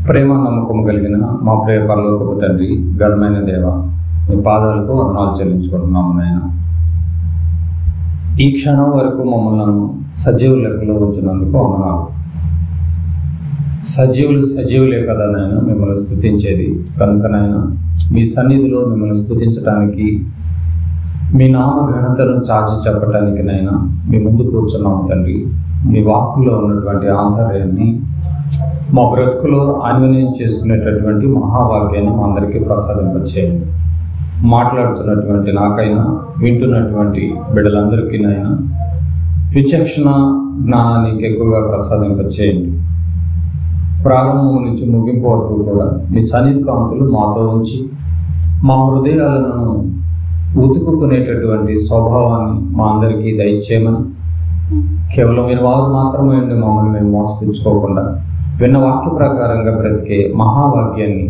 ప్రేమ నమ్మకం కలిగిన మా ప్రియ పరలోకపు తండ్రి, ఘనమైన దేవ, మీ పాదాలకు వందనాలు చెల్లించుకుంటున్నాము నాయన. ఈ క్షణం వరకు మమ్మల్ని సజీవ లెక్కలో ఉంచినందుకు వందనాలు. సజీవులే కదా నాయన మిమ్మల్ని స్తుతించేది. కనుక నాయన మీ సన్నిధిలో మిమ్మల్ని స్తుతించడానికి, మీ నామ ఘనతను చాచి చెప్పడానికి నాయన మీ ముందు కూర్చున్నాము తండ్రి. మీ వాక్కులో ఉన్నటువంటి ఆంతర్యాన్ని మా బ్రతుకులో అన్వయం చేసుకునేటటువంటి మహావాక్యాన్ని మా అందరికీ ప్రసాదింపచేయండి. మాట్లాడుతున్నటువంటి నాకైనా, వింటున్నటువంటి బిడ్డలందరికీ నైనా విచక్షణ జ్ఞానాన్ని ఎక్కువగా ప్రసాదింపచేయండి. ప్రారంభం నుంచి ముగింపు వరకు కూడా మీ సన్నిధి కాంతులు మాతో ఉంచి మా హృదయాలను ఉతుకుకునేటటువంటి స్వభావాన్ని మా అందరికీ దయచేయమని, కేవలం మీరు వారు మాత్రమే ఉండి మమ్మల్ని మేము మోసపించుకోకుండా విన్న వాక్య ప్రకారంగా బ్రతికే మహావాక్యాన్ని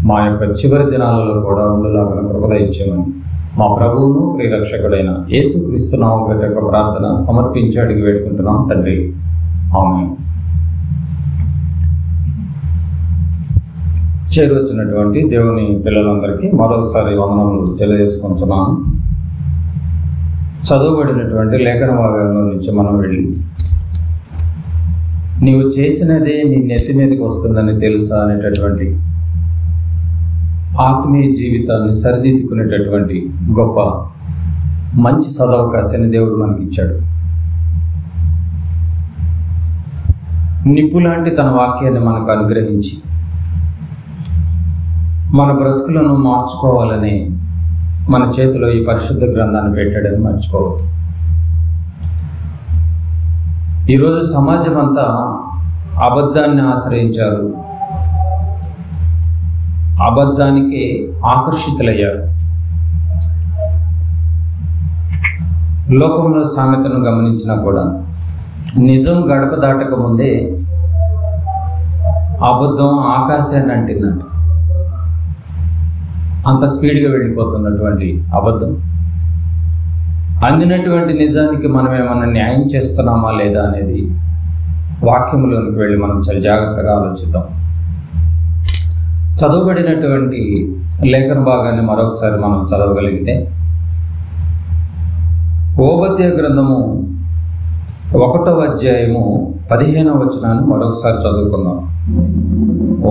మా యొక్క చివరి దినాలలో కూడా ఉండలాగా కృప దయచేయమని మా ప్రభువును ప్రియరక్షకుడైన యేసుక్రీస్తు నామమున యొక్క ప్రార్థన సమర్పించి అడిగి వేడుకుంటున్నాం తండ్రి. ఆమేన్. చేరువచ్చినటువంటి దేవుని పిల్లలందరికీ మరోసారి వందనములు తెలియజేసుకుంటున్నాను. చదువుబడినటువంటి లేఖన భాగంలో నుంచి మనం వెళ్ళి, నీవు చేసినదే నీ నెత్తి మీదకి వస్తుందని తెలుసా అనేటటువంటి ఆత్మీయ జీవితాన్ని సరిదిద్దుకునేటటువంటి గొప్ప మంచి సదవకాశాన్ని దేవుడు మనకి ఇచ్చాడు. నిప్పులాంటి తన వాక్యాన్ని మనకు అనుగ్రహించి మన బ్రతుకులను మార్చుకోవాలని మన చేతిలో ఈ పరిశుద్ధ గ్రంథాన్ని పెట్టాడని మర్చిపోవద్దు. ఈరోజు సమాజం అంతా అబద్ధాన్ని ఆశ్రయించారు, అబద్ధానికి ఆకర్షితులయ్యారు. లోకంలో సామెతను గమనించినా కూడా నిజం గడప దాటక ముందే అబద్ధం ఆకాశాన్ని అంటిందంట. అంత స్పీడ్గా వెళ్ళిపోతున్నటువంటి అబద్ధం. అందినటువంటి నిజానికి మనం ఏమన్నా న్యాయం చేస్తున్నామా లేదా అనేది వాక్యంలోనికి వెళ్ళి మనం చాలా జాగ్రత్తగా ఆలోచిద్దాం. చదవబడినటువంటి లేఖన భాగాన్ని మరొకసారి మనం చదవగలిగితే, ఓబద్య గ్రంథము 1వ అధ్యాయము 15వ వచనాన్ని మరొకసారి చదువుకుందాం.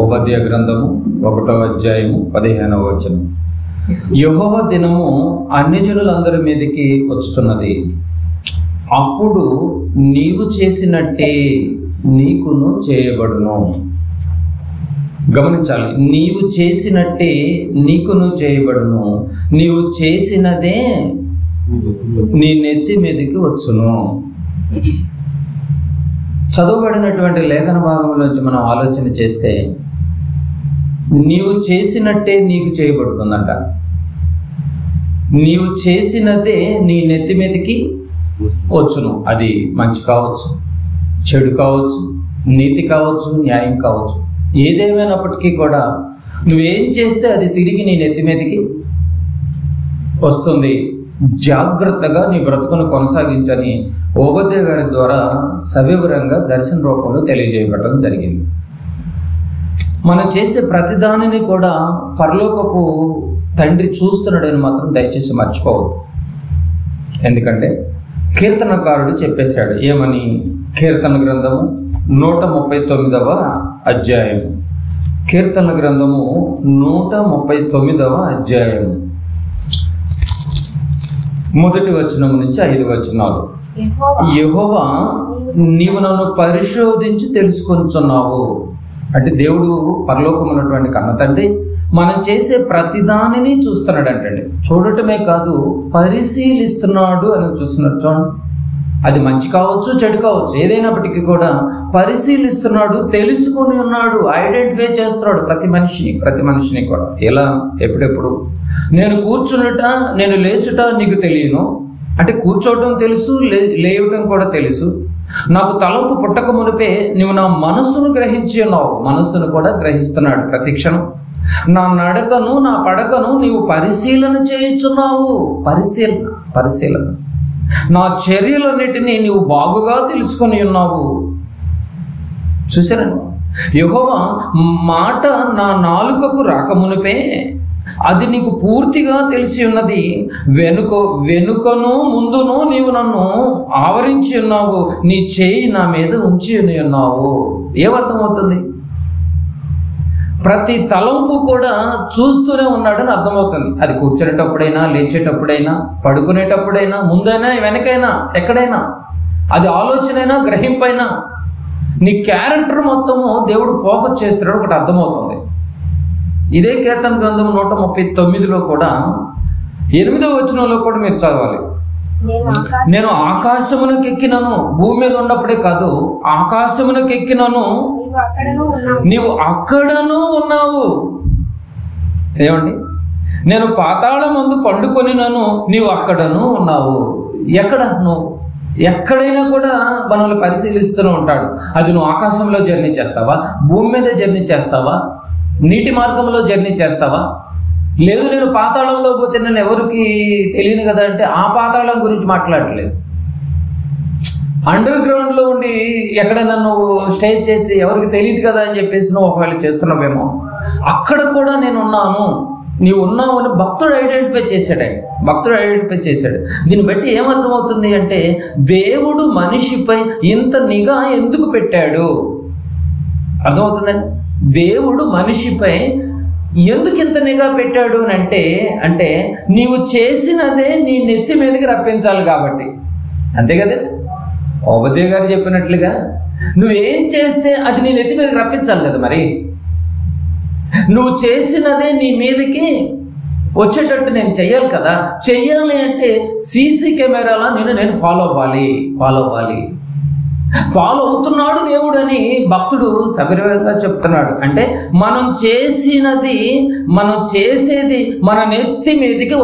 ఓబద్య గ్రంథము 1వ అధ్యాయము 15వ వచనం. యెహోవా దినము అన్యజనులందరి మీదకి వచ్చుతున్నది, అప్పుడు నీవు చేసినట్టే నీకును చేయబడును. గమనించాలి, నీవు చేసినట్టే నీకును చేయబడును. నీవు చేసినదే నీ నెత్తి మీదకి వచ్చును. చదవబడినటువంటి లేఖన భాగంలోంచి మనం ఆలోచన చేస్తే, నీవు చేసినట్టే నీకు చేయబడుతుందంట. నీవు చేసినదే నీ నెత్తి మీదకి వచ్చును. అది మంచి కావచ్చు, చెడు కావచ్చు, నీతి కావచ్చు, న్యాయం కావచ్చు, ఏదేమైనప్పటికీ కూడా నువ్వేం చేస్తే అది తిరిగి నీ నెత్తి మీదకి వస్తుంది. జాగ్రత్తగా నీ బ్రతుకును కొనసాగించని ఓబద్య గారి ద్వారా సవివరంగా దర్శన రూపంలో తెలియజేయబడడం జరిగింది. మనం చేసే ప్రతిదానిని కూడా పరలోకపు తండ్రి చూస్తున్నాడని మాత్రం దయచేసి మర్చిపోవద్దు. ఎందుకంటే కీర్తనకారుడు చెప్పేశాడు ఏమని? కీర్తన గ్రంథము 139వ అధ్యాయము. కీర్తన గ్రంథము 139వ అధ్యాయము 1వ వచనం నుంచి 5వ వచనాలు. యెహోవా నీవు నన్ను పరిశోధించి తెలుసుకొనుచున్నావు. అంటే దేవుడు పరలోకం ఉన్నటువంటి కన్న తండ్రి మనం చేసే ప్రతిదానిని చూస్తున్నాడు అంటండి. చూడటమే కాదు, పరిశీలిస్తున్నాడు అని చూస్తున్నాడు. చూడండి, అది మంచి కావచ్చు, చెడు కావచ్చు, ఏదైనప్పటికీ కూడా పరిశీలిస్తున్నాడు, తెలుసుకొని ఉన్నాడు, ఐడెంటిఫై చేస్తున్నాడు ప్రతి మనిషిని కూడా. ఎలా? ఎప్పుడెప్పుడు నేను కూర్చున్నట, నేను లేచుట నీకు తెలియను అంటే కూర్చోవటం తెలుసు, లేవటం కూడా తెలుసు. నాకు తలంపు పుట్టక మునిపే నువ్వు నా మనస్సును గ్రహించి ఉన్నావు. మనస్సును కూడా గ్రహిస్తున్నాడు ప్రతి క్షణం. నా నడకను, నా పడకను నీవు పరిశీలన చేయుచున్నావు. పరిశీలన. నా చర్యలన్నిటినీ నీవు బాగుగా తెలుసుకొని ఉన్నావు. చూసారండి, యెహోవా మాట నా నాలుకకు రాకమునిపే అది నీకు పూర్తిగా తెలిసి ఉన్నది. వెనుకను ముందును నీవు నన్ను ఆవరించి ఉన్నావు, నీ చేయి నా మీద ఉంచి ఉన్నావు. ఏమర్థమవుతుంది? ప్రతి తలంపు కూడా చూస్తూనే ఉన్నాడని అర్థమవుతుంది. అది కూర్చునేటప్పుడైనా, లేచేటప్పుడైనా, పడుకునేటప్పుడైనా, ముందైనా వెనకైనా, ఎక్కడైనా, అది ఆలోచనైనా గ్రహింపైనా నీ క్యారెక్టర్ మొత్తము దేవుడు ఫోకస్ చేస్తున్నాడు. ఒకటి అర్థమవుతుంది. ఇదే కీర్తన గ్రంథం 139లో కూడా 8వ వచనంలో కూడా మీరు చదవాలి. నేను ఆకాశమునకు ఎక్కినను, భూమి మీద ఉన్నప్పుడే కాదు, ఆకాశమునకు ఎక్కినను, నీవు అక్కడను ఉన్నావు. ఏమండి? నేను పాతాళమందు పండుకొనినను, నీవు అక్కడను ఉన్నావు. ఎక్కడ? నువ్వు ఎక్కడైనా కూడా మనల్ని పరిశీలిస్తూనే ఉంటాడు. అది నువ్వు ఆకాశంలో జర్నీ చేస్తావా, భూమి మీద జర్నీ చేస్తావా, నీటి మార్గంలో జర్నీ చేస్తావా? లేదు నేను పాతాళంలో పోతే నేను ఎవరికి తెలియను కదా అంటే ఆ పాతాళం గురించి మాట్లాడలేదు. అండర్ గ్రౌండ్లో ఉండి ఎక్కడైనా నువ్వు స్టే చేసి ఎవరికి తెలియదు కదా అని చెప్పేసి నువ్వు ఒకవేళ చేస్తున్నావేమో, అక్కడ కూడా నేను ఉన్నాను, నీవు ఉన్నావు అని భక్తుడు ఐడెంటిఫై చేశాడు. దీన్ని బట్టి ఏమర్థమవుతుంది అంటే దేవుడు మనిషిపై ఇంత నిఘా ఎందుకు పెట్టాడు అర్థమవుతుందండి. దేవుడు మనిషిపై ఎందుకు ఇంత నిఘా పెట్టాడు అంటే నీవు చేసినదే నీ నెత్తి మీదకి రప్పించాలి కాబట్టి. అంతే కదా ఓబద్య గారు చెప్పినట్లుగా నువ్వేం చేస్తే అది నీ నెత్తి మీదకి రప్పించాలి కదా. మరి నువ్వు చేసినదే నీ మీదకి వచ్చేటట్టు నేను చెయ్యాలి కదా. చెయ్యాలి అంటే సీసీ కెమెరాలా నేను ఫాలో అవ్వాలి. ఫాలో అవుతున్నాడు దేవుడు అని భక్తుడు సవివరంగా చెప్తున్నాడు. అంటే మనం చేసేది మన నెత్తి మీదకి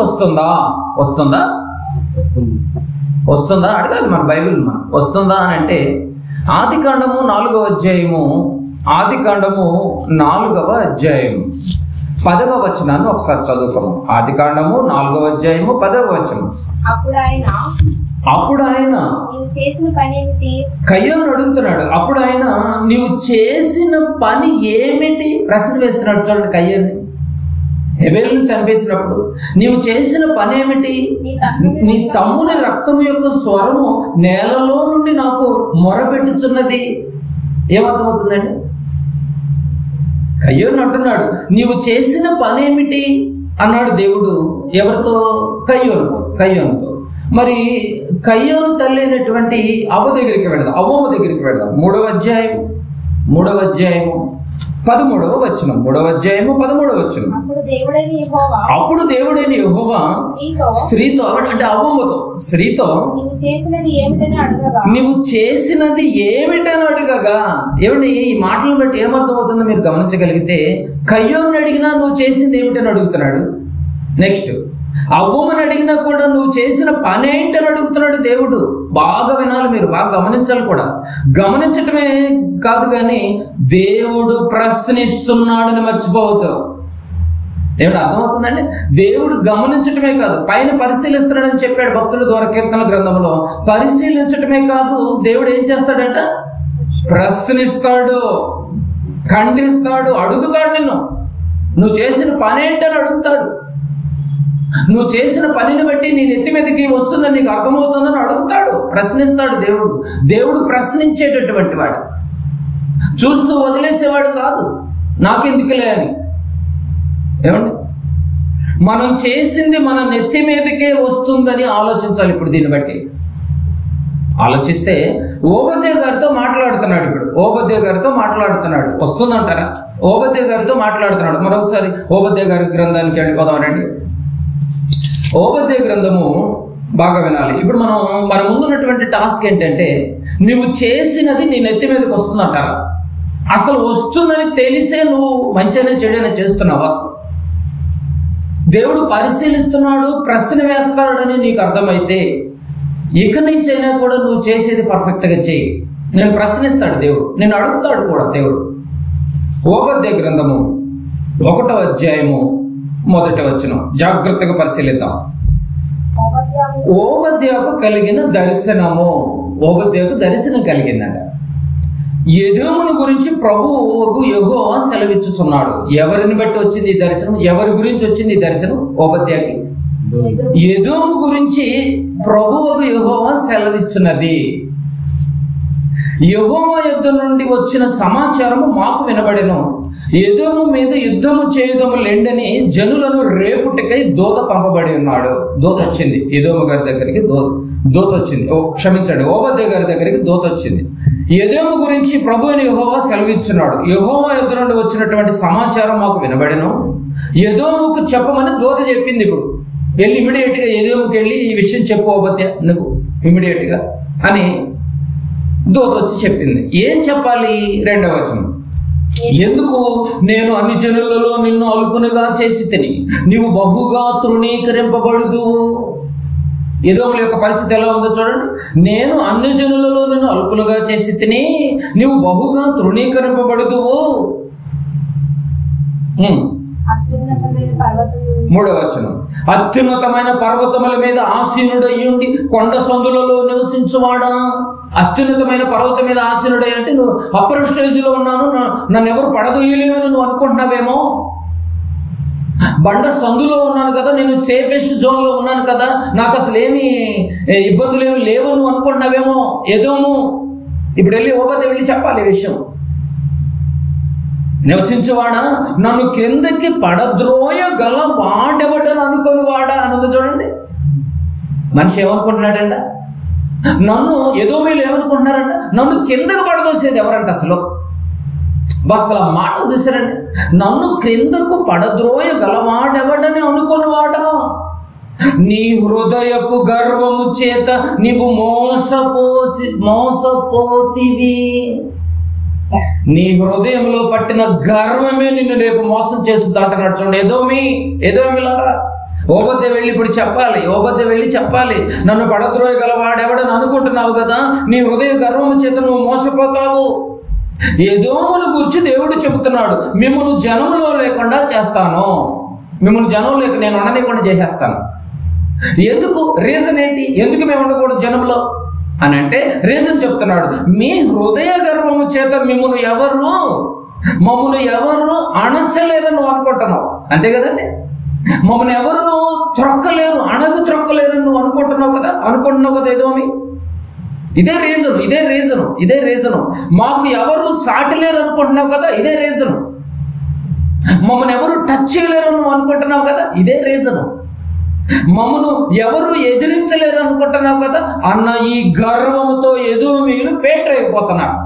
వస్తుందా అడగాలి మన బైబిల్. మనం వస్తుందా అని అంటే ఆదికాండము 4వ అధ్యాయము 10వ వచనాన్ని ఒకసారి చదువుతాము. ఆదికాండము 4వ అధ్యాయము 10వ వచనం. అప్పుడు ఆయన కయ్యోను అడుగుతున్నాడు. అప్పుడు ఆయన నీవు చేసిన పని ఏమిటి ప్రశ్న వేస్తున్నాడు. చూడండి, కయ్యోని హెబెలును చంపేసినప్పుడు నీవు చేసిన పని ఏమిటి? నీ తమ్ముని రక్తం యొక్క స్వరము నేలలో నుండి నాకు మొరపెట్టుచున్నది. ఏమర్థమవుతుందండి? కయ్యోను అంటున్నాడు నీవు చేసిన పని ఏమిటి అన్నాడు దేవుడు. ఎవరితో? కయ్యోనుతో. మరి కయ్యోను తల్లి అయినటువంటి అవ్వ దగ్గరికి వెళదాం. అవ్వమ్మ దగ్గరికి వెళదాం. 3వ అధ్యాయము 13వ వచనం. 3వ అధ్యాయము 13వ వచనం. అప్పుడు దేవుడైన యెహోవా స్త్రీతో అంటే అవ్వమ్మతో స్త్రీతో నీవు చేసినది ఏమిటని అడగగా. ఏమండి ఈ మాటలు బట్టి ఏమర్థమవుతుందో మీరు గమనించగలిగితే కయ్యోను అడిగినా నువ్వు చేసింది ఏమిటని అడుగుతున్నాడు. నెక్స్ట్ అవ్వమని అడిగినా కూడా నువ్వు చేసిన పని ఏంటని అడుగుతున్నాడు దేవుడు. బాగా వినాలి మీరు, బాగా గమనించాలి కూడా. గమనించటమే కాదు కానీ దేవుడు ప్రశ్నిస్తున్నాడని మర్చిపోవద్దు. ఏమిటి అర్థమవుతుందండి? దేవుడు గమనించటమే కాదు, పైన పరిశీలిస్తున్నాడని చెప్పాడు భక్తుల ద్వారా కీర్తన గ్రంథంలో. పరిశీలించటమే కాదు, దేవుడు ఏం చేస్తాడంట? ప్రశ్నిస్తాడు, ఖండిస్తాడు, అడుగుతాడు. నువ్వు చేసిన పని ఏంటని అడుగుతాడు. నువ్వు చేసిన పనిని బట్టి నీ నెత్తి మీదకి వస్తుందని నీకు అర్థమవుతుందని అడుగుతాడు, ప్రశ్నిస్తాడు. దేవుడు ప్రశ్నించేటటువంటి వాడు, చూస్తూ వదిలేసేవాడు కాదు. నాకెందుకులే అని. ఏమండి మనం చేసింది మన నెత్తి మీదకే వస్తుందని ఆలోచించాలి. ఇప్పుడు దీన్ని బట్టి ఆలోచిస్తే ఓబద్య గారితో మాట్లాడుతున్నాడు. ఇప్పుడు ఓబద్య గారితో మాట్లాడుతున్నాడు. వస్తుందంటారా? ఓబద్య గారితో మాట్లాడుతున్నాడు. మరొకసారి ఓబద్య గారి గ్రంథానికి వెళ్ళిపోదామనండి. ఓబద్య గ్రంథము బాగా వినాలి. ఇప్పుడు మన ముందున్నటువంటి టాస్క్ ఏంటంటే నువ్వు చేసినది నీ నెత్తి మీదకి వస్తుందంటారా? అసలు వస్తుందని తెలిసే నువ్వు మంచిగానే చెడైనా చేస్తున్నావు. అసలు దేవుడు పరిశీలిస్తున్నాడు, ప్రశ్న వేస్తాడని నీకు అర్థమైతే ఇక నుంచైనా కూడా నువ్వు చేసేది పర్ఫెక్ట్గా చేయి. నేను ప్రశ్నిస్తాడు దేవుడు, నేను అడుగుతాడు కూడా దేవుడు. ఓబద్య గ్రంథము 1వ అధ్యాయము 1వ వచనం జాగ్రత్తగా పరిశీలిద్దాం. ఓబద్యకు కలిగిన దర్శనము. ఓబద్యకు దర్శనం కలిగిందంట. ఎదోమును గురించి ప్రభువుకు యెహోవా సెలవిచ్చుచున్నాడు. ఎవరిని బట్టి వచ్చింది ఈ దర్శనం? ఎవరి గురించి వచ్చింది ఈ దర్శనం? ఓబద్యాకి ఎదోము గురించి ప్రభువుకు యెహోవా సెలవిచ్చినది. యెహోవా యుద్ధ నుండి వచ్చిన సమాచారము మాకు వినబడెను. ఎదోము మీద యుద్ధము చేయదము లెండని జనులను రేపుటికై దూత పంపబడి ఉన్నాడు. దూత వచ్చింది ఎదోము గారి దగ్గరికి. దూత వచ్చింది, క్షమించండి, ఓబద్యా గారి దగ్గరికి దూత వచ్చింది. ఎదోము గురించి ప్రభువుని యెహోవా సెలవిచ్చున్నాడు. యెహోవా యుద్ధ నుండి వచ్చినటువంటి సమాచారం మాకు వినబడెను. ఎదోముకు చెప్పమని దూత చెప్పింది. ఇప్పుడు వెళ్ళి ఇమీడియట్ గా ఎదోముకి వెళ్ళి ఈ విషయం చెప్పు ఓబద్యా నువ్వు ఇమీడియట్ గా అని దూత వచ్చి చెప్పింది. ఏం చెప్పాలి? 2వ వచనం, ఎందుకు నేను అన్ని జనులలో నిన్ను అల్పునిగా చేసి తిని నీవు బహుగా తృణీకరింపబడుదువు. ఎదోముల యొక్క పరిస్థితి ఎలా ఉందో చూడండి. నేను అన్ని జనులలో నిన్ను అల్పులుగా చేసి తిని నీవు బహుగా తృణీకరింపబడుదువు. 3వ వచనం, అత్యున్నతమైన పర్వతముల మీద ఆసీనుడయ్యుండి కొండ సందులలో నివసించువాడా. అత్యున్నతమైన పర్వతం మీద ఆసీనుడై అంటే నువ్వు అప్పర్ స్టేజ్లో ఉన్నాను, నన్ను ఎవరు పడదొయ్యలేమని నువ్వు అనుకుంటున్నావేమో. బండ సందులో ఉన్నాను కదా, నేను సేఫెస్ట్ జోన్ లో ఉన్నాను కదా, నాకు అసలు ఏమి ఇబ్బందులు ఏమి లేవు నువ్వు అనుకుంటున్నావేమో ఎదోము. ఇప్పుడు వెళ్ళి ఓబద్యా వెళ్ళి చెప్పాలి ఈ విషయం. నివసించువాడా, నన్ను కిందకి పడద్రోయగల వాడెవడని అనుకుని వాడా అన్నది చూడండి. మనిషి ఏమనుకుంటున్నాడంట? నన్ను ఎదోమీలు ఏమనుకుంటున్నారంట? నన్ను కిందకు పడదోసేది ఎవరంట అసలు? అసలు ఆ మాటలు చూసారండి. నన్ను క్రిందకు పడద్రోయగలవాడెవడని అనుకునివాడా. నీ హృదయపు గర్వము చేత నీవు మోసపోతివి. నీ హృదయంలో పట్టిన గర్వమే నిన్ను రేపు మోసం చేస్తుంది అంటున్నాడు చూడండి. ఎదోమిలారా ఓబద్యా వెళ్ళి ఇప్పుడు చెప్పాలి. ఓబద్యా వెళ్ళి చెప్పాలి, నన్ను పడద్రోయగలవాడెవడని అనుకుంటున్నావు కదా, నీ హృదయ గర్వము చేత నువ్వు మోసపోతావు. ఎదోమును గురించి దేవుడు చెబుతున్నాడు, మిమ్మల్ని జనములో లేకుండా చేస్తాను, మిమ్మల్ని జనం లేక నేను ఉండలేకుండా చేసేస్తాను. ఎందుకు? రీజన్ ఏంటి? ఎందుకు మేము ఉండకూడదు జనంలో అని అంటే రీజన్ చెప్తున్నాడు. మీ హృదయ గర్వము చేత మమ్మల్ని ఎవరు అణచలేరని నువ్వు అనుకుంటున్నావు. అంతే కదండి, మమ్మల్ని ఎవరు త్రొక్కలేరు, త్రొక్కలేరని నువ్వు అనుకుంటున్నావు కదా ఎదోమి. ఇదే రీజను. మాకు ఎవరు సాటిలేరు అనుకుంటున్నావు కదా, ఇదే రీజను. మమ్మల్ని ఎవరు టచ్ చేయలేరు నువ్వు అనుకుంటున్నావు కదా, ఇదే రీజను. మమ్మను ఎవరు ఎదిరించలేరు అనుకుంటున్నావు కదా అన్న ఈ గర్వంతో ఎదోమీయులు పేటరైపోతున్నారు.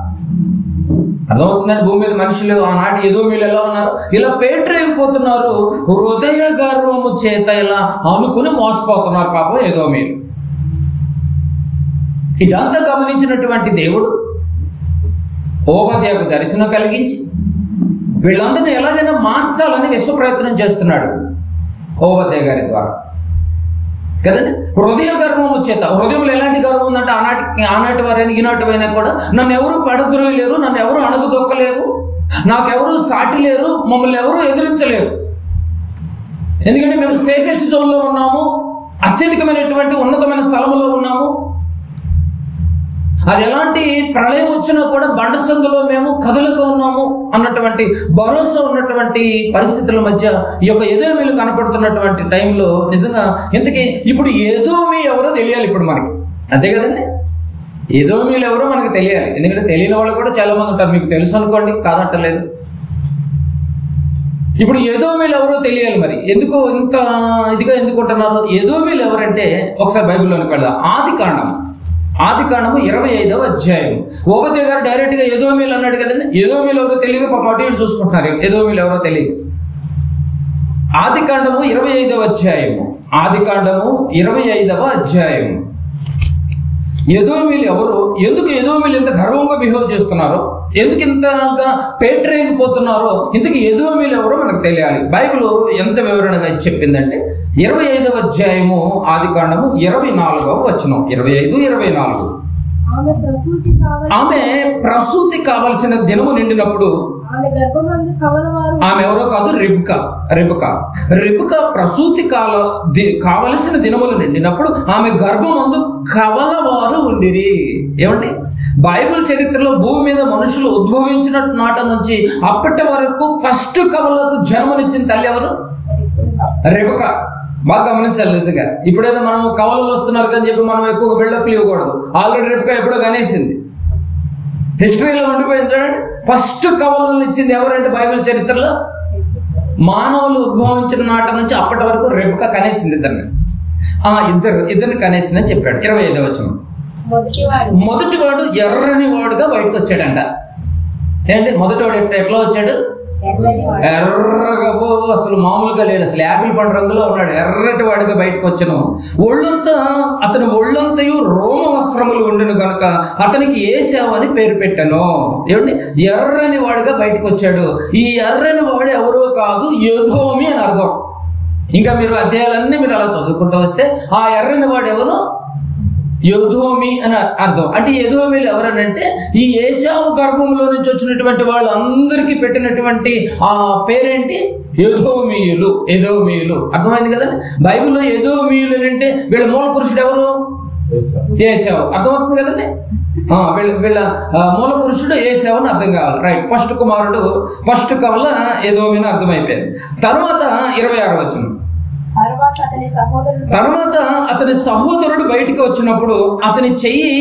అర్థమవుతుందండి? భూమి మీద మనుషులు ఆనాటి ఎదోమీయులు ఎలా ఉన్నారు? ఇలా పేటరైపోతున్నారు. హృదయ గర్వము చేత ఇలా అనుకుని మోసపోతున్నారు పాపం ఎదోమీయులు. ఇదంతా గమనించినటువంటి దేవుడు ఓబద్యాకు దర్శనం కలిగించి వీళ్ళందరినీ ఎలాగైనా మార్చాలని విశ్వ ప్రయత్నం చేస్తున్నాడు ఓబద్యా గారి ద్వారా కదండి. హృదయ గర్వము చేత, హృదయంలో ఎలాంటి గర్వం ఉందంటే ఆనాటి వారైనా ఈనాటి అయినా కూడా నన్ను ఎవరు పడద్రోయలేరు, నన్ను ఎవరు అణగదొక్కలేరు, నాకెవరు సాటి లేరు, మమ్మల్ని ఎవరు ఎదిరించలేరు. ఎందుకంటే మేము సేఫెస్ట్ జోన్లో ఉన్నాము, అత్యధికమైనటువంటి ఉన్నతమైన స్థలంలో ఉన్నాము. అది ఎలాంటి ప్రళయం వచ్చినా కూడా బండ సందులో మేము కదలుగా ఉన్నాము అన్నటువంటి భరోసా ఉన్నటువంటి పరిస్థితుల మధ్య ఈ యొక్క ఎదోమీలు కనపడుతున్నటువంటి టైంలో నిజంగా ఇంతకీ ఇప్పుడు ఎదోమీ ఎవరో తెలియాలి ఇప్పుడు మనకి. అంతే కదండి, ఎదోమీలు ఎవరో మనకు తెలియాలి. ఎందుకంటే తెలియని వాళ్ళు కూడా చాలా మంది ఉంటారు. మీకు తెలుసు అనుకోండి, కాదంటలేదు. ఇప్పుడు ఎదోమీలు ఎవరో తెలియాలి. మరి ఎందుకు ఇంత ఇదిగా ఎందుకుంటున్నారు? ఎదోమీలు ఎవరంటే ఒకసారి బైబిల్లోకి వెళ్దాం. ఆదికాండము 25వ అధ్యాయం. ఓబద్యా గారు డైరెక్ట్ గా ఎదోమీలు అన్నాడు కదండి. ఎదోమీలు ఎవరో తెలియక పాపం చూసుకుంటున్నారు. ఎదోమీలు ఎవరో తెలియదు. ఆదికాండము 25వ అధ్యాయము. ఎదోమీలు ఎవరు? ఎందుకు ఎదోమీలు ఇంత గర్వంగా బిహేవ్ చేస్తున్నారో, ఎందుకు ఇంతగా పేటరేగిపోతున్నారో, ఇంతకు ఎదోమీలు ఎవరో మనకు తెలియాలి. బైబిల్ ఎంత వివరణగా చెప్పిందంటే 25వ అధ్యాయము ఆదికాండము 24వ వచనం. 25, 24 ఆమె ప్రసూతి కావలసిన దినము నిండినప్పుడు, ఆమె ఎవరో కాదు, రిబ్కా ప్రసూతి కావలసిన దినములు నిండినప్పుడు ఆమె గర్భమందు కవలవారు ఉండిరి. ఏమండి, బైబిల్ చరిత్రలో భూమి మీద మనుషులు ఉద్భవించిన నాట నుంచి అప్పటి వరకు ఫస్ట్ కవలకు జన్మనిచ్చిన తల్లి ఎవరు? రిబ్కా. బాగా గమనించాలి నిజంగా. ఇప్పుడైతే మనం కవలలు వస్తున్నారు అని చెప్పి మనం ఎక్కువగా బిల్డప్ ఇవ్వకూడదు. ఆల్రెడీ రిబ్కా ఎప్పుడో కనేసింది, హిస్టరీలో ఉండిపోయింది. చూడండి, ఫస్ట్ కవలను ఇచ్చింది ఎవరంటే బైబిల్ చరిత్రలో మానవులు ఉద్భవించిన నాట నుంచి అప్పటి వరకు రిబ్కా కనేసింది ఇద్దరిని కనేసిందని చెప్పాడు. 25వ వచనం, మొదటివాడు ఎర్రని వాడుగా బయటకు వచ్చాడంట. ఏంటి మొదటివాడు ఎట్లా వచ్చాడు? ఎర్రగా, అసలు మామూలుగా లేడు, అసలు యాపిల్ పండు రంగులో ఉన్నాడు, ఎర్రటి వాడిగా బయటకు వచ్చాను. అతని ఒళ్ళంతయు రోమ వస్త్రములు ఉండను కనుక అతనికి ఏశావు అని పేరు పెట్టాను. ఏమండి, ఎర్రని వాడిగా బయటకు వచ్చాడు. ఈ ఎర్రని వాడు ఎవరో కాదు, ఎదోమి అని అర్థం. ఇంకా మీరు అధ్యాయాలన్నీ మీరు అలా చదువుకుంటూ వస్తే ఆ ఎర్రని వాడు ఎవరు? ఎదోమి అని అర్థం. అంటే ఎదోమీలు ఎవరనంటే ఈ ఏశావు గర్భంలో నుంచి వచ్చినటువంటి వాళ్ళందరికీ పెట్టినటువంటి ఆ పేరేంటి? ఎదోమీయులు. అర్థమైంది కదండి. బైబిల్లో ఎదోమీయులు అంటే వీళ్ళ మూల పురుషుడు ఎవరు? ఏశావు. అర్థమవుతుంది కదండి. వీళ్ళ మూల పురుషుడు ఏశావు అని అర్థం కావాలి. రైట్. ఫస్ట్ కవల ఎదోమి అని అర్థమైపోయింది. తర్వాత 26వ వచనం, తర్వాత అతని సహోదరుడు బయటికి వచ్చినప్పుడు అతని చెయ్యి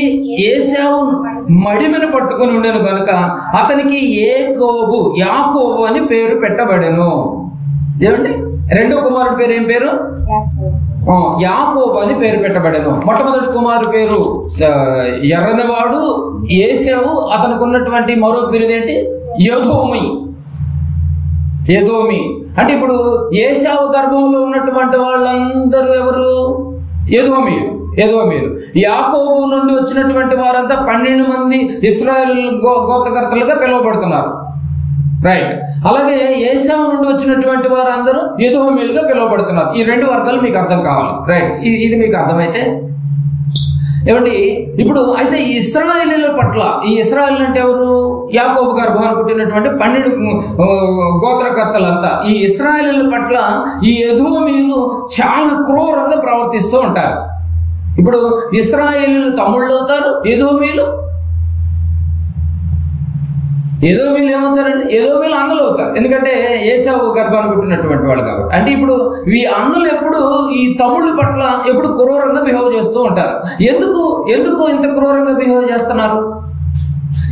ఏశావు మడిమెను పట్టుకొని ఉండేను కనుక అతనికి యాకోబు అని పేరు పెట్టబడెను. ఏమండి, రెండో కుమారుడు పేరు ఏం పేరు? యాకోబు అని పేరు పెట్టబడెను. మొట్టమొదటి కుమారు పేరు ఎర్రనివాడు ఏశావు. అతనికి ఉన్నటువంటి మరో బిరుదేంటి? ఎదోమి. అంటే ఇప్పుడు ఏశావు గర్భంలో ఉన్నటువంటి వాళ్ళందరూ ఎవరు? ఎదోమీలు. యాకోబు నుండి వచ్చినటువంటి వారంతా 12 మంది ఇశ్రాయేలు గోత్రకర్తలుగా పిలువబడుతున్నారు. రైట్. అలాగే ఏశావు నుండి వచ్చినటువంటి వారందరూ ఎదోమీలుగా పిలువబడుతున్నారు. ఈ 2 వర్గాలు మీకు అర్థం కావాలి. రైట్. ఇది మీకు అర్థమైతే ఏమండి, ఇప్పుడు అయితే ఈ ఇశ్రాయేలీల పట్ల, ఈ ఇశ్రాయేలు అంటే ఎవరు? యాకోబు గర్భాన్ని పుట్టినటువంటి 12 గోత్రకర్తలంతా. ఈ ఇశ్రాయేలీల పట్ల ఈ ఎదోమీలు చాలా క్రూరంగా ప్రవర్తిస్తూ ఉంటారు. ఇప్పుడు ఇశ్రాయేలీలు తమ్ముళ్ళు అవుతారు, ఎదోమీలు ఏమవుతారండి? ఎదోమీలు అన్నలు అవుతారు. ఎందుకంటే ఏశావు గర్భాన్ని పుట్టినటువంటి వాళ్ళు కాబట్టి. అంటే ఇప్పుడు ఈ అన్నలు ఎప్పుడు ఈ తమ్ముళ్ళ పట్ల ఎప్పుడు క్రూరంగా బిహేవ్ చేస్తూ ఉంటారు. ఎందుకు ఇంత క్రూరంగా బిహేవ్ చేస్తున్నారు?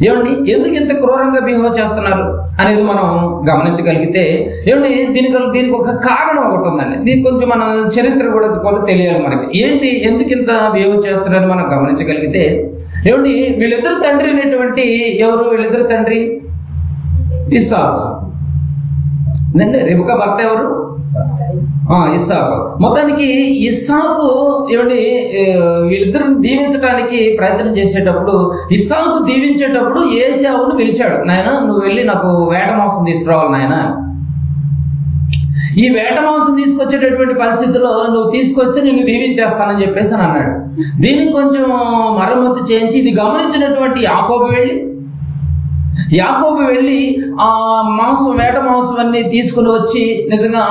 ఏమండి, ఎందుకు ఇంత క్రూరంగా బిహేవ్ చేస్తున్నారు అనేది మనం గమనించగలిగితే, ఏమండి, దీనికి ఒక కారణం ఒకటి ఉందండి. దీనికి కొంచెం మన చరిత్ర కూడా తెలియాలి మనకి. ఎందుకు ఇంత బిహేవ్ చేస్తున్నారని మనం గమనించగలిగితే, ఏమండి, వీళ్ళిద్దరు తండ్రి అనేటువంటి ఎవరు? వీళ్ళిద్దరు తండ్రి ఇస్సాకు. రిబ్కా భర్త ఎవరు? ఇస్సాకు. మొత్తానికి ఇస్సాకు ఏమండి వీళ్ళిద్దరిని దీవించడానికి ప్రయత్నం చేసేటప్పుడు, ఇస్సాకు దీవించేటప్పుడు ఏశావును పిలిచాడు. నాయన, నువ్వు వెళ్ళి నాకు వేట మాంసం తీసుకురావాలి నాయన. ఈ వేట మాంసం తీసుకొచ్చేటటువంటి పరిస్థితుల్లో నువ్వు తీసుకొస్తే నిన్ను దీవించేస్తానని చెప్పేసి అని అన్నాడు. దీనికి కొంచెం మరమ్మతు చేయించి ఇది గమనించినటువంటి యాకోబు వెళ్ళి ఆ వేట మాంసం అన్ని తీసుకుని వచ్చి నిజంగా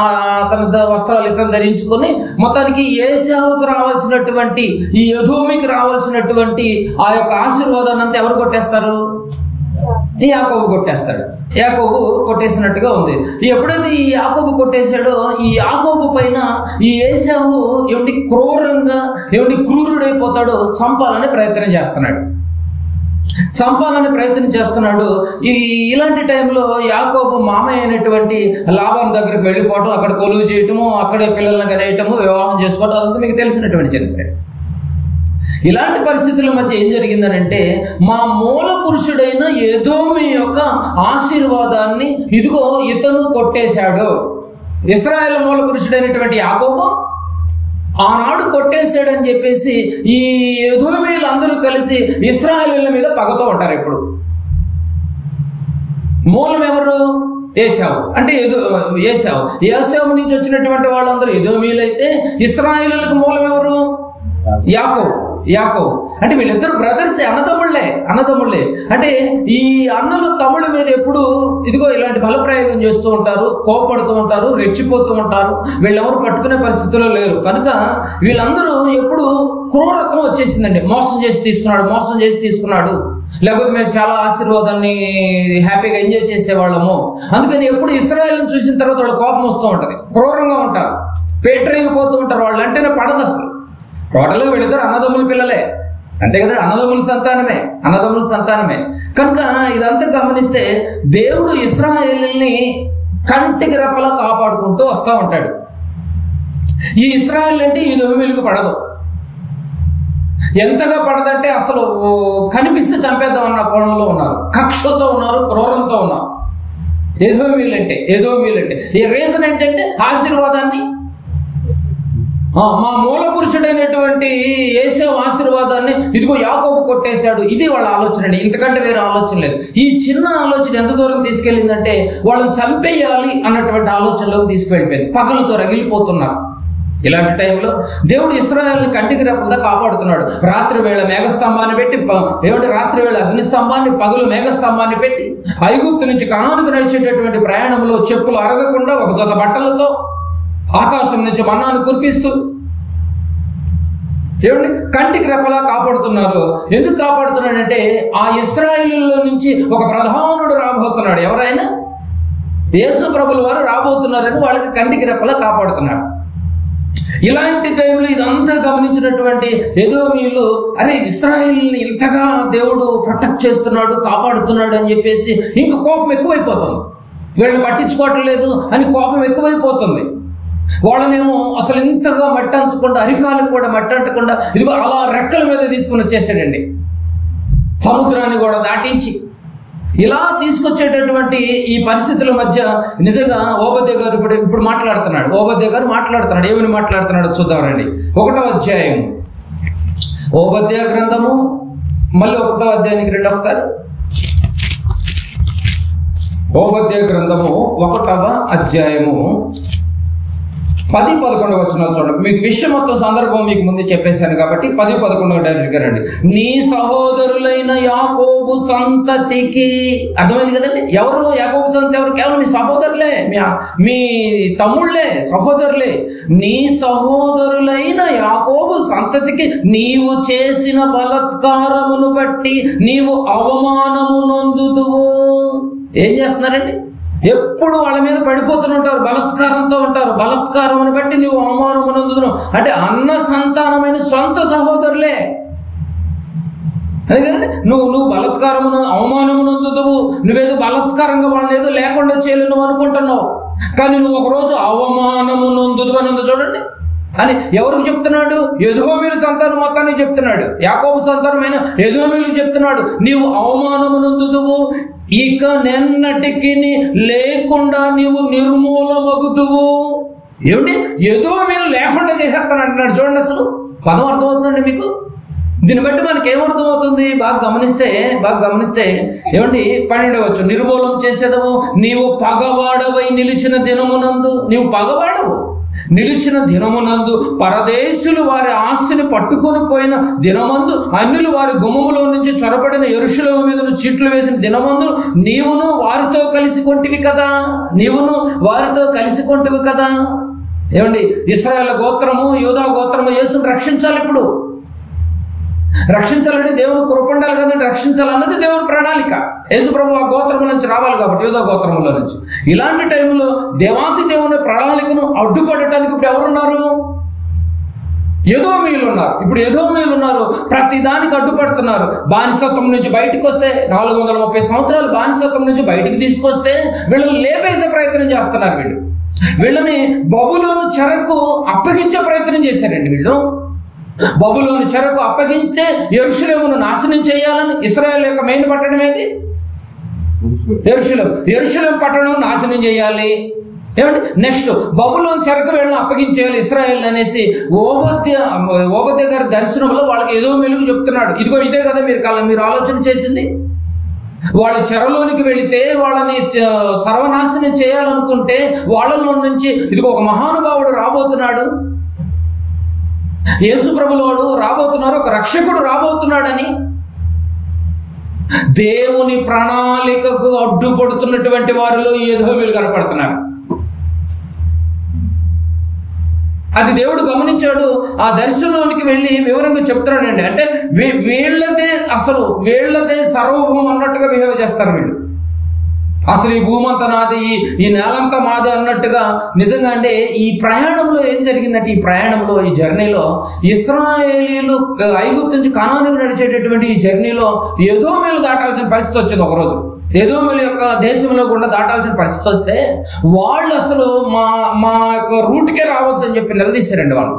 తన వస్త్రాలు ఇక్కడ ధరించుకొని మొత్తానికి ఏశావుకు రావాల్సినటువంటి, ఈ ఎదోమికి రావాల్సినటువంటి ఆ యొక్క ఆశీర్వాదాన్ని అంతా ఎవరు కొట్టేస్తారు? యాకోబు కొట్టేస్తాడు. యాకోబు కొట్టేసినట్టుగా ఉంది. ఎప్పుడైతే ఈ యాకోబు కొట్టేశాడో, ఈ యాకోబు పైన ఈ ఏశావు క్రూరుడైపోతాడో చంపాలని ప్రయత్నం చేస్తున్నాడు. ఇలాంటి టైంలో యాకోబు మామయ్య అయినటువంటి లాబాను దగ్గరికి వెళ్ళిపోవటం, అక్కడ కొలువు చేయటము, అక్కడే పిల్లలను కనేయటము, వివాహం చేసుకోవటం, అదంతా మీకు తెలిసినటువంటి చరిత్ర. ఇలాంటి పరిస్థితుల మధ్య ఏం జరిగిందనంటే, మా మూల పురుషుడైన ఎదోమి యొక్క ఆశీర్వాదాన్ని ఇదిగో ఇతను కొట్టేశాడు. ఇశ్రాయేలు మూల పురుషుడైనటువంటి యాకోబు ఆనాడు కొట్టేశాడని చెప్పేసి ఈ ఎదోమీయులందరూ కలిసి ఇశ్రాయేలీయుల మీద పగతో ఉంటారు. ఇప్పుడు మూలం ఎవరు? ఏశావు. అంటే ఏశావు నుంచి వచ్చినటువంటి వాళ్ళందరూ ఎదోమీయులు అయితే ఇశ్రాయేలీయులకు మూలం ఎవరు? యాకోబు. యాకోబు. అంటే వీళ్ళిద్దరు బ్రదర్సే, అన్నదమ్ముళ్ళే. అంటే ఈ అన్నలు తమ్ముళ్ళ మీద ఎప్పుడు ఇదిగో ఇలాంటి బలప్రయోగం చేస్తూ ఉంటారు, కోపడుతూ ఉంటారు, రెచ్చిపోతూ ఉంటారు. వీళ్ళెవరు పట్టుకునే పరిస్థితిలో లేరు. కనుక వీళ్ళందరూ ఎప్పుడు క్రూరత్వం వచ్చేసిందండి. మోసం చేసి తీసుకున్నాడు, లేకపోతే మేము చాలా ఆశీర్వాదాన్ని హ్యాపీగా ఎంజాయ్ చేసేవాళ్ళము. అందుకని ఎప్పుడు ఇశ్రాయేలును చూసిన తర్వాత వాళ్ళ కోపం వస్తూ ఉంటుంది, క్రూరంగా ఉంటారు, పేటరేగిపోతూ ఉంటారు. వాళ్ళు అంటేనే పడదు అసలు. టోటల్గా వీళ్ళిద్దరు అన్నదమ్ముల పిల్లలే, అంతే కదా, అన్నదమ్ముల సంతానమే. కనుక ఇదంతా గమనిస్తే దేవుడు ఇశ్రాయేలుని కంటికి రెప్పలా కాపాడుకుంటూ వస్తూ ఉంటాడు. ఈ ఇశ్రాయేలు అంటే ఈ దోమిలకు పడదు. ఎంతగా పడదంటే అసలు కనిపిస్తే చంపేద్దాం అన్న కోణంలో ఉన్నారు, కక్షతో ఉన్నారు, క్రూరంతో ఉన్నారు. ఏదోమీలంటే ఈ రీజన్ ఏంటంటే ఆశీర్వాదాన్ని, మా మూల పురుషుడైనటువంటి ఏశావు ఆశీర్వాదాన్ని ఇదిగో యాకోబు కొట్టేశాడు. ఇది వాళ్ళ ఆలోచన అండి, ఇంతకంటే వేరే ఆలోచన లేదు. ఈ చిన్న ఆలోచన ఎంత దూరం తీసుకెళ్ళిందంటే వాళ్ళని చంపేయాలి అన్నటువంటి ఆలోచనలోకి తీసుకువెళ్ళిపోయింది. పగలతో రగిలిపోతున్నారు. ఇలాంటి టైంలో దేవుడు ఇశ్రాయేలుని కంటికి రెప్పలా కాపాడుతున్నాడు. రాత్రి వేళ మేఘస్తంభాన్ని పెట్టి, రాత్రి వేళ అగ్నిస్తంభాన్ని, పగలు మేఘస్తంభాన్ని పెట్టి ఐగుప్తు నుంచి కనానుకు నడిచేటటువంటి ప్రయాణంలో చెప్పులు అరగకుండా ఒక జత బట్టలతో ఆకాశం నుంచి మన్నాను కురిపిస్తూ కంటికి రెప్పలా కాపాడుతున్నారు. ఎందుకు కాపాడుతున్నాడంటే ఆ ఇశ్రాయేలులో నుంచి ఒక ప్రధానుడు రాబోతున్నాడు. ఎవరైనా యేసు ప్రభుల వారు రాబోతున్నారని వాళ్ళకి కంటికి రెప్పలా కాపాడుతున్నాడు. ఇలాంటి టైంలో ఇదంతా గమనించినటువంటి ఎదోమీయులు, అరే ఇశ్రాయేలుని ఇంతగా దేవుడు ప్రొటెక్ట్ చేస్తున్నాడు, కాపాడుతున్నాడు అని చెప్పేసి ఇంకా కోపం ఎక్కువైపోతుంది. వీళ్ళని పట్టించుకోవటం లేదు అని కోపం ఎక్కువైపోతుంది. వాళ్ళనేమో అసలు ఇంతగా మట్టంచకుండా, అరికాలకు కూడా మట్టంటకుండా ఇదిగో అలా రెక్కల మీద తీసుకుని వచ్చేసాడండి. సముద్రాన్ని కూడా దాటించి ఇలా తీసుకొచ్చేటటువంటి ఈ పరిస్థితుల మధ్య నిజంగా ఓబద్య గారు ఇప్పుడు మాట్లాడుతున్నాడు. ఏమని మాట్లాడుతున్నాడో చూద్దామండి. 1వ అధ్యాయం ఓబద్య గ్రంథము, మళ్ళీ 1వ అధ్యాయానికి రండి ఒకసారి. ఓబద్య గ్రంథము 1వ అధ్యాయము 10-11 వచనాలు చూడండి. మీకు విషయం మొత్తం సందర్భం మీకు ముందు చెప్పేశాను కాబట్టి 10-11 డైరెక్ట్ గా రండి. నీ సహోదరులైన యాకోబు సంతతికి, అర్థమైంది కదండి. ఎవరు యాకోబు సంతతి? ఎవరు? కేవలం మీ సహోదరులే, మీ తమ్ముళ్లే, సహోదరులే. నీ సహోదరులైన యాకోబు సంతతికి నీవు చేసిన బలత్కారమును బట్టి నీవు అవమానము నొందుదువు. ఏం చేస్తున్నారండి? ఎప్పుడు వాళ్ళ మీద పడిపోతుంటారు, బలత్కారంతో ఉంటారు. బలత్కారమును బట్టి నువ్వు అవమానమునందును, అంటే అన్న సంతానమైన సొంత సహోదరులే. అందుకని నువ్వు బలత్కారమును అవమానమునందుదువు. నువ్వేదో బలత్కారంగా వాళ్ళని ఏదో లేకుండా చేయలేను అనుకుంటున్నావు, కానీ నువ్వు ఒకరోజు అవమానమునందుదు అని ఉంది చూడండి. అని ఎవరికి చెప్తున్నాడు? ఎదోమీయుల సంతానం మొత్తానికి చెప్తున్నాడు. యాకోబు సంతానమైన ఎదోమీయులకు చెప్తున్నాడు, నీవు అవమానమునందుదువు, ఇక నిన్నటికి లేకుండా నీవు నిర్మూలమగుదువు. ఏమిటి? ఎదోమీయులు లేకుండా చేసేస్తాను అంటున్నాడు. చూడండి, అసలు పదం అర్థమవుతుందండి మీకు? దీన్ని బట్టి మనకి ఏమర్థమవుతుంది? బాగా గమనిస్తే ఏమండి 12వ వచనం, నిర్మూలం చేసేదవు, నీవు పగవాడవై నిలిచిన దినమునందు, నీవు పగవాడవు నిలిచిన దినమునందు, పరదేశులు వారి ఆస్తిని పట్టుకొని పోయిన దినమందు, అన్యులు వారి గుమ్మములో నుంచి చొరబడిన యెరూషలేము మీద చీట్లు వేసిన దినమందు నీవును వారితో కలిసి కొంటివి కదా. ఏమండి? ఇశ్రాయేలు గోత్రము, యూదా గోత్రము యేసును రక్షించాలి. ఇప్పుడు రక్షించాలంటే దేవుని కృప ఉండాలి కదండి. రక్షించాలన్నది దేవుని ప్రణాళిక. యేసు ప్రభు ఆ గోత్రము నుంచి రావాలి కాబట్టి, యూదా గోత్రములో నుంచి. ఇలాంటి టైంలో దేవాతి దేవుని ప్రణాళికను అడ్డుపడటానికి ఇప్పుడు ఎవరున్నారు? ఎదోమీయులు ఉన్నారు. ప్రతి దానికి అడ్డుపడుతున్నారు. బానిసత్వం నుంచి బయటకు వస్తే, 430 సంవత్సరాలు బానిసత్వం నుంచి బయటకు తీసుకొస్తే వీళ్ళని లేపేసే ప్రయత్నం చేస్తున్నారు. వీళ్ళని బబులోను చెరకు అప్పగించే ప్రయత్నం చేశారండి. వీళ్ళు బబులోను చెరకు అప్పగిస్తే యెరూషలేమును నాశనం చేయాలని. ఇశ్రాయేలు యొక్క మెయిన్ పట్టణం ఏది? యెరూషలేము పట్టణం నాశనం చేయాలి. ఏమంటే నెక్స్ట్ బబులోను చెరకు వీళ్ళని అప్పగించేయాలి ఇశ్రాయేల్ అనేసి ఓబద్య గారి దర్శనంలో వాళ్ళకి ఏదో మెలుగు చెప్తున్నాడు. ఇదిగో ఇదే కదా మీరు ఆలోచన చేసింది. వాళ్ళు చెరలోనికి వెళితే వాళ్ళని సర్వనాశనం చేయాలనుకుంటే వాళ్ళలో నుంచి ఇదిగో ఒక మహానుభావుడు రాబోతున్నాడు. యేసు ప్రభుల వాడు రాబోతున్నారు, ఒక రక్షకుడు రాబోతున్నాడని దేవుని ప్రణాళికకు అడ్డుపడుతున్నటువంటి వారిలో ఎదోమీయులు కనపడుతున్నారు. అది దేవుడు గమనించాడు. ఆ దర్శనంలోనికి వెళ్ళి వివరంగా చెప్తున్నాడండి. అంటే వీళ్ళదే సర్వభూమం అన్నట్టుగా బిహేవ్ చేస్తారు వీళ్ళు. అసలు ఈ భూమంతా నాది, ఈ నేలంతా మాది అన్నట్టుగా. నిజంగా అంటే ఈ ప్రయాణంలో ఏం జరిగిందంటే, ఈ జర్నీలో ఇశ్రాయేలీలు ఐగుప్తు నుంచి కనానుకు నడిచేటటువంటి ఈ జర్నీలో ఎదోమీయులు దాటాల్సిన పరిస్థితి వచ్చింది. ఒకరోజు ఎదోమీయుల యొక్క దేశంలో కూడా దాటాల్సిన పరిస్థితి వస్తే వాళ్ళు అసలు మా యొక్క రూట్కే రావద్దని చెప్పి నిలదీశారండి వాళ్ళు.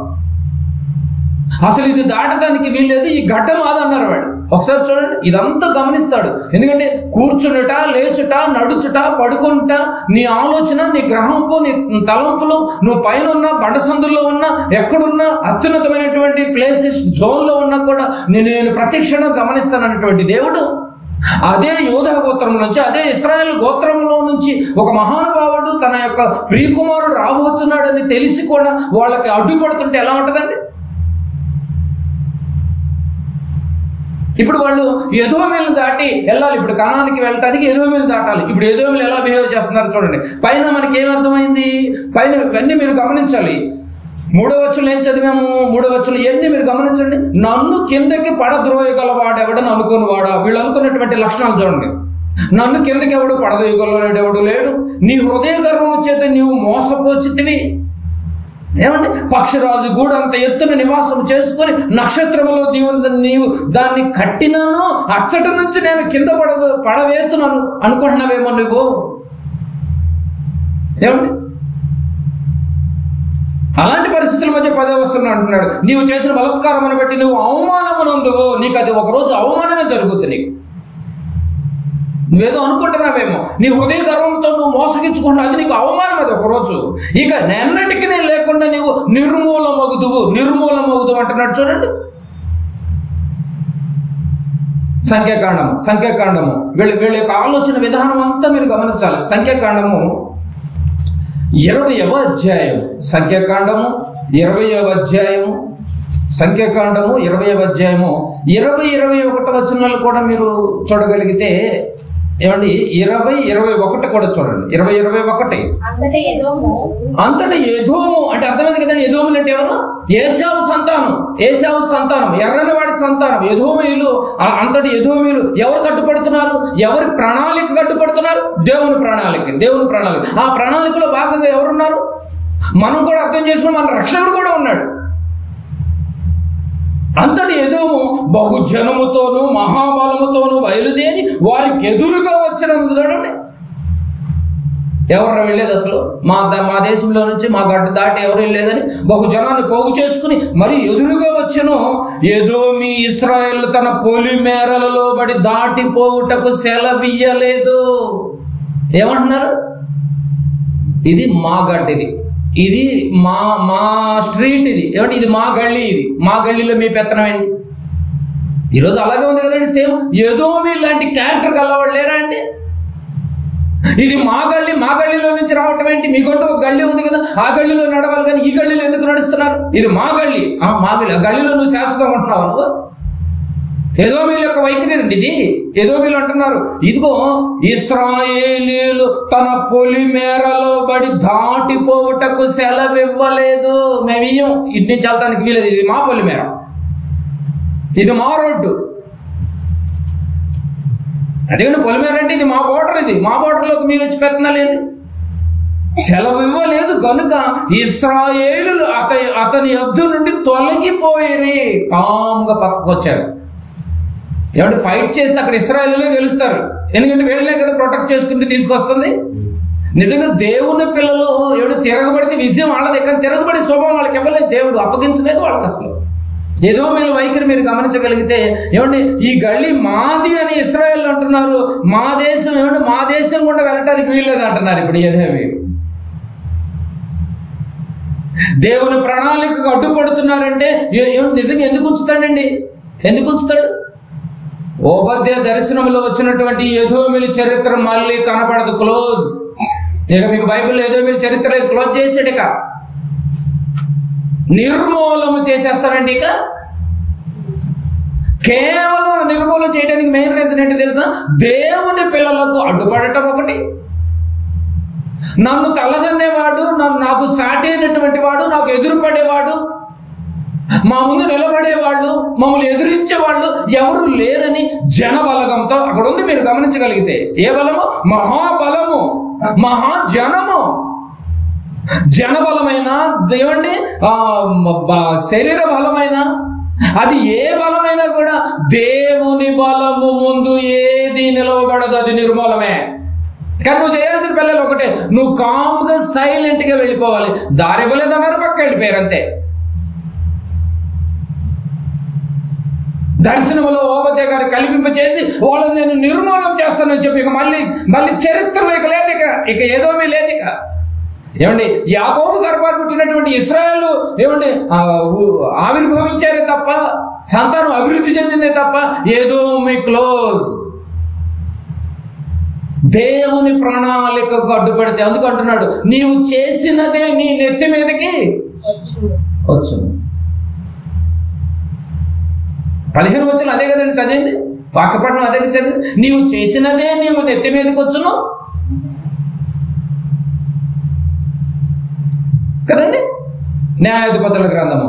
అసలు ఇది దాటడానికి వీల్లేదు, ఈ గడ్డ మాదన్నారు వాళ్ళు. ఒకసారి చూడండి, ఇదంతా గమనిస్తాడు. ఎందుకంటే కూర్చునుట, లేచుట, నడుచుట, పడుకుంటా, నీ ఆలోచన, నీ గ్రహంపు, నీ తలంపులు, నువ్వు పైన ఉన్నా, బండసందుల్లో ఉన్నా, ఎక్కడున్నా, అత్యున్నతమైనటువంటి ప్లేసెస్ జోన్లో ఉన్నా కూడా నేను ప్రతిక్షణం గమనిస్తానన్నటువంటి దేవుడు అదే యూదా గోత్రం నుంచి, అదే ఇశ్రాయేలు గోత్రంలో నుంచి ఒక మహానుభావుడు తన యొక్క ప్రియకుమారుడు రాబోతున్నాడని తెలిసి కూడా వాళ్ళకి అడ్డుపడుతుంటే ఎలా ఉంటుందండి? ఇప్పుడు వాళ్ళు ఎదోమీయులను దాటి వెళ్ళాలి. ఇప్పుడు కనానికి వెళ్ళటానికి ఎదోమీయులు దాటాలి. ఇప్పుడు ఎదోమీయులు ఎలా బిహేవ్ చేస్తున్నారు చూడండి. పైన మనకి ఏమర్థమైంది? పైన ఇవన్నీ మీరు గమనించాలి. 3వ వచనం ఏం చదివాము? 3వ వచనం ఇవన్నీ మీరు గమనించండి. నన్ను కిందకి పడద్రోయగలవాడెవడని అనుకుని వాడా. వీళ్ళు అనుకున్నటువంటి లక్షణాలు చూడండి. నన్ను కిందకి ఎవడు పడదోయగలవాడెవడు లేడు. నీ హృదయ గర్వము చేత నీవు మోసపోచితివి. ఏమండి? పక్షిరాజు గూడు అంత ఎత్తున నివాసం చేసుకుని నక్షత్రములో నీవు దాన్ని కట్టినాను, అచ్చట నుంచి నేను కింద పడవేతున్నాను అనుకుంటున్నావేమో నువ్వు. ఏమండి? అలాంటి పరిస్థితుల మధ్య 10వ వచనం అంటున్నాడు, నీవు చేసిన బలత్కారమును బట్టి నువ్వు అవమానమునందువు. నీకు అది ఒకరోజు అవమానమే జరుగుతుంది. నీకు నువ్వేదో అనుకుంటున్నావేమో, నీ హృదయ గర్వంతో నువ్వు మోసగించుకుంటున్నావు, అది నీకు అవమానం. అది ఒకరోజు ఇక నెన్నటికి నేను లేకుండా నీవు నిర్మూలమగుదువు అంటున్నాడు. చూడండి, సంఖ్యాకాండము వీళ్ళ యొక్క ఆలోచన విధానం అంతా మీరు గమనించాలి. సంఖ్యాకాండము 20వ అధ్యాయం, సంఖ్యాకాండము 20వ అధ్యాయము, 20-21 వచనాలు కూడా మీరు చూడగలిగితే, ఏమండి 20-21 కూడా చూడండి. 20-21 అంతటి ఎదోము అంటే అర్థమైంది కదండి. ఎదోములు అంటే ఎవరు? ఏశావు సంతానం, ఎర్రని వాడి సంతానం ఎదోమీయులు. అంతటి ఎదోమీయులు ఎవరు కట్టుపడుతున్నారు? ఎవరి ప్రణాళిక కట్టుపడుతున్నారు? దేవుని ప్రణాళిక. ఆ ప్రణాళికలో భాగంగా ఎవరున్నారు? మనం కూడా అర్థం చేసుకుని మన రక్షకుడు కూడా ఉన్నాడు. అంతటి ఎదోము బహుజనముతోనూ మహాబలముతోనూ బయలుదేరి వారికి ఎదురుగా వచ్చినందు. చూడండి, ఎవరు వెళ్ళేది అసలు? మా దేశంలో నుంచి మా గడ్డ దాటి ఎవరు వెళ్ళలేదని బహుజనాన్ని పోగు చేసుకుని మరి ఎదురుగా వచ్చెను. ఎదోమి ఇశ్రాయేలు తన పొలిమేరలలో బడి దాటిపోవుటకు సెలవియ్యలేదు. ఏమంటున్నారు? ఇది మా గడ్డ, ఇది మా స్ట్రీట్, ఏమంటే ఇది మా గల్లీ, మా గల్లీలో మీ పెత్తనం ఏంటి? ఈరోజు అలాగే ఉంది కదండి. సేమ్ ఎదోమీ లాంటి క్యారెక్టర్ గల్లవాళ్ళు లేరా అంటే, ఇది మా గల్లీలో నుంచి రావటం ఏంటి? మీకంటూ ఒక గల్లీ ఉంది కదా, ఆ గల్లీలో నడవాలి కానీ ఈ గల్లీలో ఎందుకు నడుస్తున్నారు? ఇది మా గల్లీ. ఆ గల్లీలో నువ్వు శాశ్వతంగా ఉంటున్నావు నువ్వు. ఎదోమీయుల యొక్క వైఖరి అండి ఇది. ఎదోమీయులు అంటున్నారు, ఇదిగో ఇశ్రాయేలీయులు తన పొలిమేరలో బడి దాటిపోవుటకు సెలవివ్వలేదు. మేము ఇయ్యం, ఇన్ని చల్లటానికి వీలేదు. ఇది మా పొలిమేర, ఇది మా రోడ్డు. అదేకంటే పొలిమేర అంటే ఇది మా బోర్డర్, ఇది మా బోర్డర్లోకి మీరు వచ్చి పెట్టనలేదు, సెలవు ఇవ్వలేదు. కనుక ఇశ్రాయేలీయులు అతని యొద్ద నుండి తొలగిపోయి కామ్గా పక్కకు వచ్చారు. ఏమంటే ఫైట్ చేస్తే అక్కడ ఇశ్రాయేలీయులే గెలుస్తారు. ఎందుకంటే వీళ్ళనే కదా ప్రొటెక్ట్ చేసుకుంటూ తీసుకొస్తుంది. నిజంగా దేవుని పిల్లలు ఎవడు తిరగబడితే విజయం వాళ్ళది, కానీ తిరగబడి శోభం వాళ్ళకి ఇవ్వలేదు, దేవుడు అప్పగించలేదు వాళ్ళకి అసలు. ఏదో మీరు వైఖరి మీరు గమనించగలిగితే, ఏమంటే ఈ గల్లీ మాది అని ఇశ్రాయేలు అంటున్నారు, మా దేశం ఏమంటే మా దేశం కూడా వెళ్ళటానికి వీల్లేదు అంటున్నారు. ఇప్పుడు ఏదేవి దేవుని ప్రణాళికకు అడ్డుపడుతున్నారంటే నిజంగా ఎందుకు ఉంచుతాడండి? ఎందుకు ఉంచుతాడు? ఓబద్య దర్శనంలో వచ్చినటువంటి ఎదోమీయుల చరిత్ర మళ్ళీ కనపడదు, క్లోజ్. ఇక మీకు బైబిల్లో ఎదోమీయుల చరిత్ర క్లోజ్ చేసాడు. ఇక నిర్మూలన చేసేస్తానండి. ఇక కేవలం నిర్మూలన చేయడానికి మెయిన్ రీజన్ ఏంటి తెలుసా? దేవుని పిల్లలకు అడ్డుపడటం ఒకటి, నన్ను తలదన్నేవాడు, నాకు సాటి అయినటువంటి వాడు, నాకు ఎదురుపడేవాడు, మా ముందు నిలబడేవాళ్ళు, మమ్మల్ని ఎదిరించేవాళ్ళు ఎవరు లేరని జనబలగంతో అక్కడ ఉంది. మీరు గమనించగలిగితే ఏ బలము? మహాబలము, మహాజనము. జనబలమైన ఏమండి, శరీర బలమైన, అది ఏ బలమైనా కూడా దేవుని బలము ముందు ఏది నిలవబడదు, అది నిర్మూలమే. కానీ నువ్వు చేయాల్సిన పిల్లలు ఒకటే, నువ్వు కామ్గా సైలెంట్ గా వెళ్ళిపోవాలి. దారి ఇవ్వలేదన్నారు, పక్క వెళ్ళిపోయారు అంతే. దర్శనంలో ఓబద్య గారు కల్పింపచేసి వాళ్ళని నేను నిర్మూలన చేస్తానని చెప్పి ఇక మళ్ళీ చరిత్రలో ఇక లేదు, ఇక ఏదోమీ లేదు. ఇక ఏమండి, యాకోబు గర్భాన్ని పుట్టినటువంటి ఇశ్రాయేలు ఏమండి ఆవిర్భవించారే తప్ప, సంతానం అభివృద్ధి చెందిందే తప్ప ఏదోమీ క్లోజ్. దేవుని ప్రణాళికకు అడ్డుపడితే అందుకు అంటున్నాడు, నీవు చేసినదే నీ నెత్తి మీదకి వచ్చు. 15 వచనం అదే కదండి చదివింది, వాక్యపట్నం అదే చదివి, నీవు చేసినదే నీవు నెత్తి మీదకి వచ్చును కదండి. న్యాయాధిపతుల గ్రంథము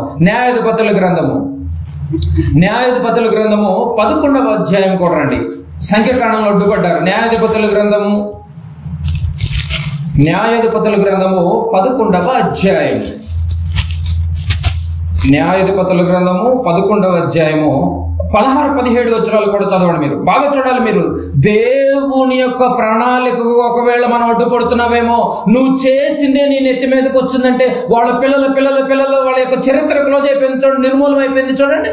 11వ అధ్యాయం కూడా రండి. సంఖ్యాకాండంలో అడ్డుపడ్డారు. న్యాయాధిపతుల గ్రంథము 11వ అధ్యాయం. న్యాయాధిపతుల గ్రంథము 11వ అధ్యాయము 16-17 వచనాలు కూడా చదవండి. మీరు బాగా చూడాలి. మీరు దేవుని యొక్క ప్రణాళికకు ఒకవేళ మనం అడ్డుపడుతున్నావేమో, నువ్వు చేసిందే నీ నెత్తి మీదకి వచ్చిందంటే వాళ్ళ పిల్లలు వాళ్ళ యొక్క చరిత్ర క్లోజ్ అయిపోయింది చూడండి, నిర్మూలం అయిపోయింది చూడండి.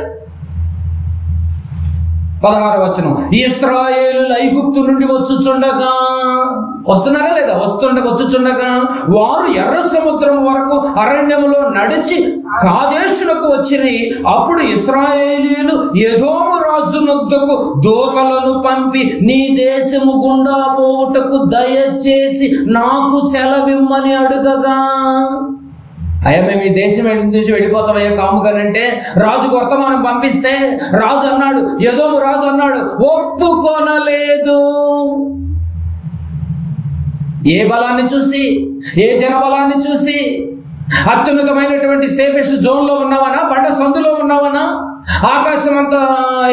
16వ వచనం, ఇశ్రాయేలు ఐగుప్తు నుండి వచ్చుచుండగా, వస్తున్నారా లేదా? వచ్చుచుండగా వారు ఎర్ర సముద్రం వరకు అరణ్యములో నడిచి కాదేశులకు వచ్చిరి. అప్పుడు ఇశ్రాయేలీయులు ఎదోము రాజు నొద్దకు దూతలను పంపి, నీ దేశము గుండా పోవుటకు దయచేసి నాకు సెలవిమ్మని అడుగగా, అయ్యా మేము ఈ దేశం నుంచి వెళ్ళిపోతామయ్యా కాముగానంటే, రాజుకు వర్తమానం పంపిస్తే రాజు అన్నాడు, ఎదోము రాజు అన్నాడు, ఒప్పుకొనలేదు. ఏ బలాన్ని చూసి, ఏ జనబలాన్ని చూసి, అత్యున్నతమైనటువంటి సేఫెస్ట్ జోన్ లో ఉన్నావనా, బండ సందులో ఉన్నావనా, ఆకాశం అంత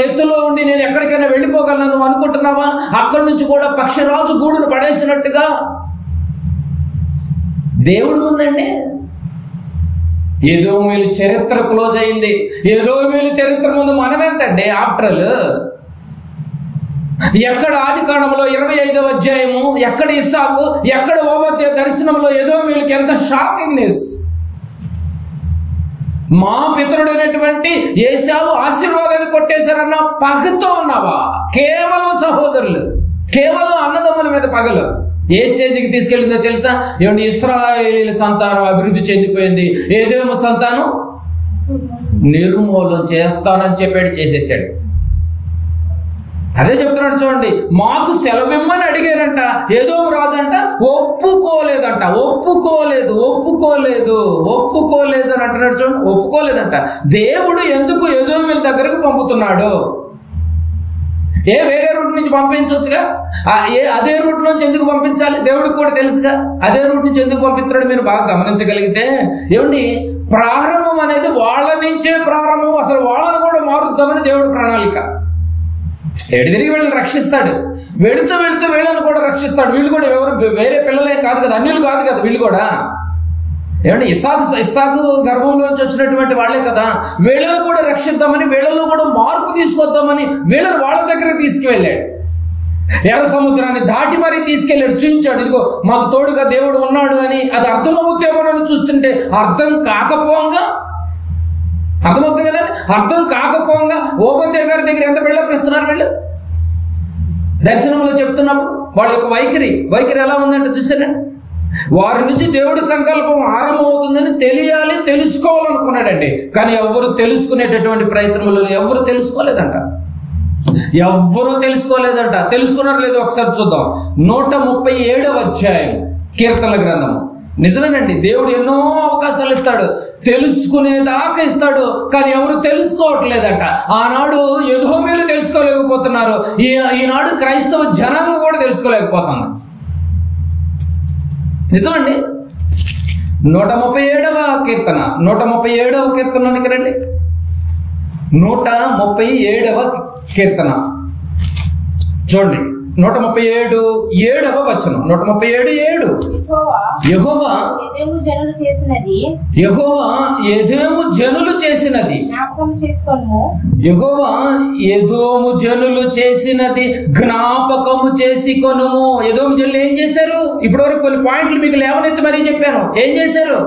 ఎత్తులో ఉండి నేను ఎక్కడికైనా వెళ్ళిపోగలను నువ్వు అనుకుంటున్నావా? అక్కడి నుంచి కూడా పక్షిరాజు గూడును పడేసినట్టుగా దేవుడు ఉందండి. ఎదోమీలు చరిత్ర క్లోజ్ అయింది. ఎదోమీలు చరిత్ర ముందు మనమెంతండి? ఆఫ్టర్ ఆల్ ఎక్కడ ఆదికాండంలో 25వ అధ్యాయము, ఎక్కడ ఇస్సాకు, ఎక్కడ ఓబద్య దర్శనంలో ఎదోమీయులకి ఎంత షాకింగ్ న్యూస్. మా పితరుడైనటువంటి ఏశావు ఆశీర్వాదాన్ని కొట్టేశారన్న పగతో ఉన్నావా? కేవలం సహోదరులు, కేవలం అన్నదమ్ముల మీద పగలు. ఏ స్టేజ్కి తీసుకెళ్ళిందో తెలుసా? ఏమంటే ఇశ్రాయేలీల సంతానం అభివృద్ధి చెందిపోయింది, ఏదేమో సంతానం నిర్మూలన చేస్తానని చెప్పాడు, చేసేసాడు. అదే చెప్తున్నాడు చూడండి, మాకు సెలవిమ్మని అడిగారంట. ఎదోము రాజు అంట ఒప్పుకోలేదంట. ఒప్పుకోలేదు అని అంటున్నాడు చూడండి, ఒప్పుకోలేదంట. దేవుడు ఎందుకు ఎదోముల దగ్గరకు పంపుతున్నాడు? వేరే రూట్ నుంచి పంపించవచ్చుగా. అదే రూట్ నుంచి ఎందుకు పంపించాలి? దేవుడికి కూడా తెలుసుగా అదే రూట్ నుంచి ఎందుకు పంపిస్తున్నాడు. మీరు బాగా గమనించగలిగితే ఏమండి, ప్రారంభం అనేది వాళ్ళ నుంచే ప్రారంభం. అసలు వాళ్ళని కూడా మారుద్దామని దేవుడి ప్రణాళిక. తిరిగి వీళ్ళని రక్షిస్తాడు, వెళుతూ వీళ్ళని కూడా రక్షిస్తాడు. వీళ్ళు కూడా ఎవరు వేరే పిల్లలే కాదు కదా, అన్యులు కాదు కదా వీళ్ళు కూడా. ఏమంటే ఇస్సాకు గర్భంలోంచి వచ్చినటువంటి వాళ్ళే కదా. వీళ్ళను కూడా రక్షిద్దామని, వీళ్ళలో కూడా మార్పు తీసుకొద్దామని వీళ్ళని వాళ్ళ దగ్గరకు తీసుకువెళ్ళాడు. ఎర్ర సముద్రాన్ని దాటి మరీ తీసుకెళ్ళాడు, చూపించాడు, ఇదిగో మాకు తోడుగా దేవుడు ఉన్నాడు అని. అది అర్థమవుతేమోనని చూస్తుంటే అర్థమవుతుంది కదండి. అర్థం కాకపోగా ఓబద్య గారి దగ్గర ఎంత బిల్డప్ ఇస్తున్నారు వీళ్ళు దర్శనంలో చెప్తున్నప్పుడు. వాళ్ళ యొక్క వైఖరి ఎలా ఉందంటే చూసానండి, వారి నుంచి దేవుడి సంకల్పం ఆరంభమవుతుందని తెలుసుకోవాలనుకున్నాడండి. కానీ ఎవరు తెలుసుకునేటటువంటి ప్రయత్నంలో ఎవరు తెలుసుకోలేదంట. తెలుసుకున్నారు లేదో ఒకసారి చూద్దాం. 137వ అధ్యాయం కీర్తనల గ్రంథము నిజమేనండి, దేవుడు ఎన్నో అవకాశాలు ఇస్తాడు, తెలుసుకునేదాకా ఇస్తాడు, కానీ ఎవరు తెలుసుకోవట్లేదట. ఆనాడు ఎదోమీయులు తెలుసుకోలేకపోతున్నారు, ఈనాడు క్రైస్తవ జనాంగం కూడా తెలుసుకోలేకపోతున్నారు. నిజమండి. 137వ కీర్తన, 137వ కీర్తనకి రండి. 137వ కీర్తన చూడండి. 137:7 వచనం. 137:7 యెహోవా ఎదోము జనులు చేసినది యెహోవా ఎదోము జనులు చేసినది జ్ఞాపకము చేసుకొనుము. ఎదోము జనులు ఏం చేశారు? ఇప్పటివరకు కొన్ని పాయింట్లు మీకు లేవనెత్తి మరీ చెప్పాను. ఏం చేశారు?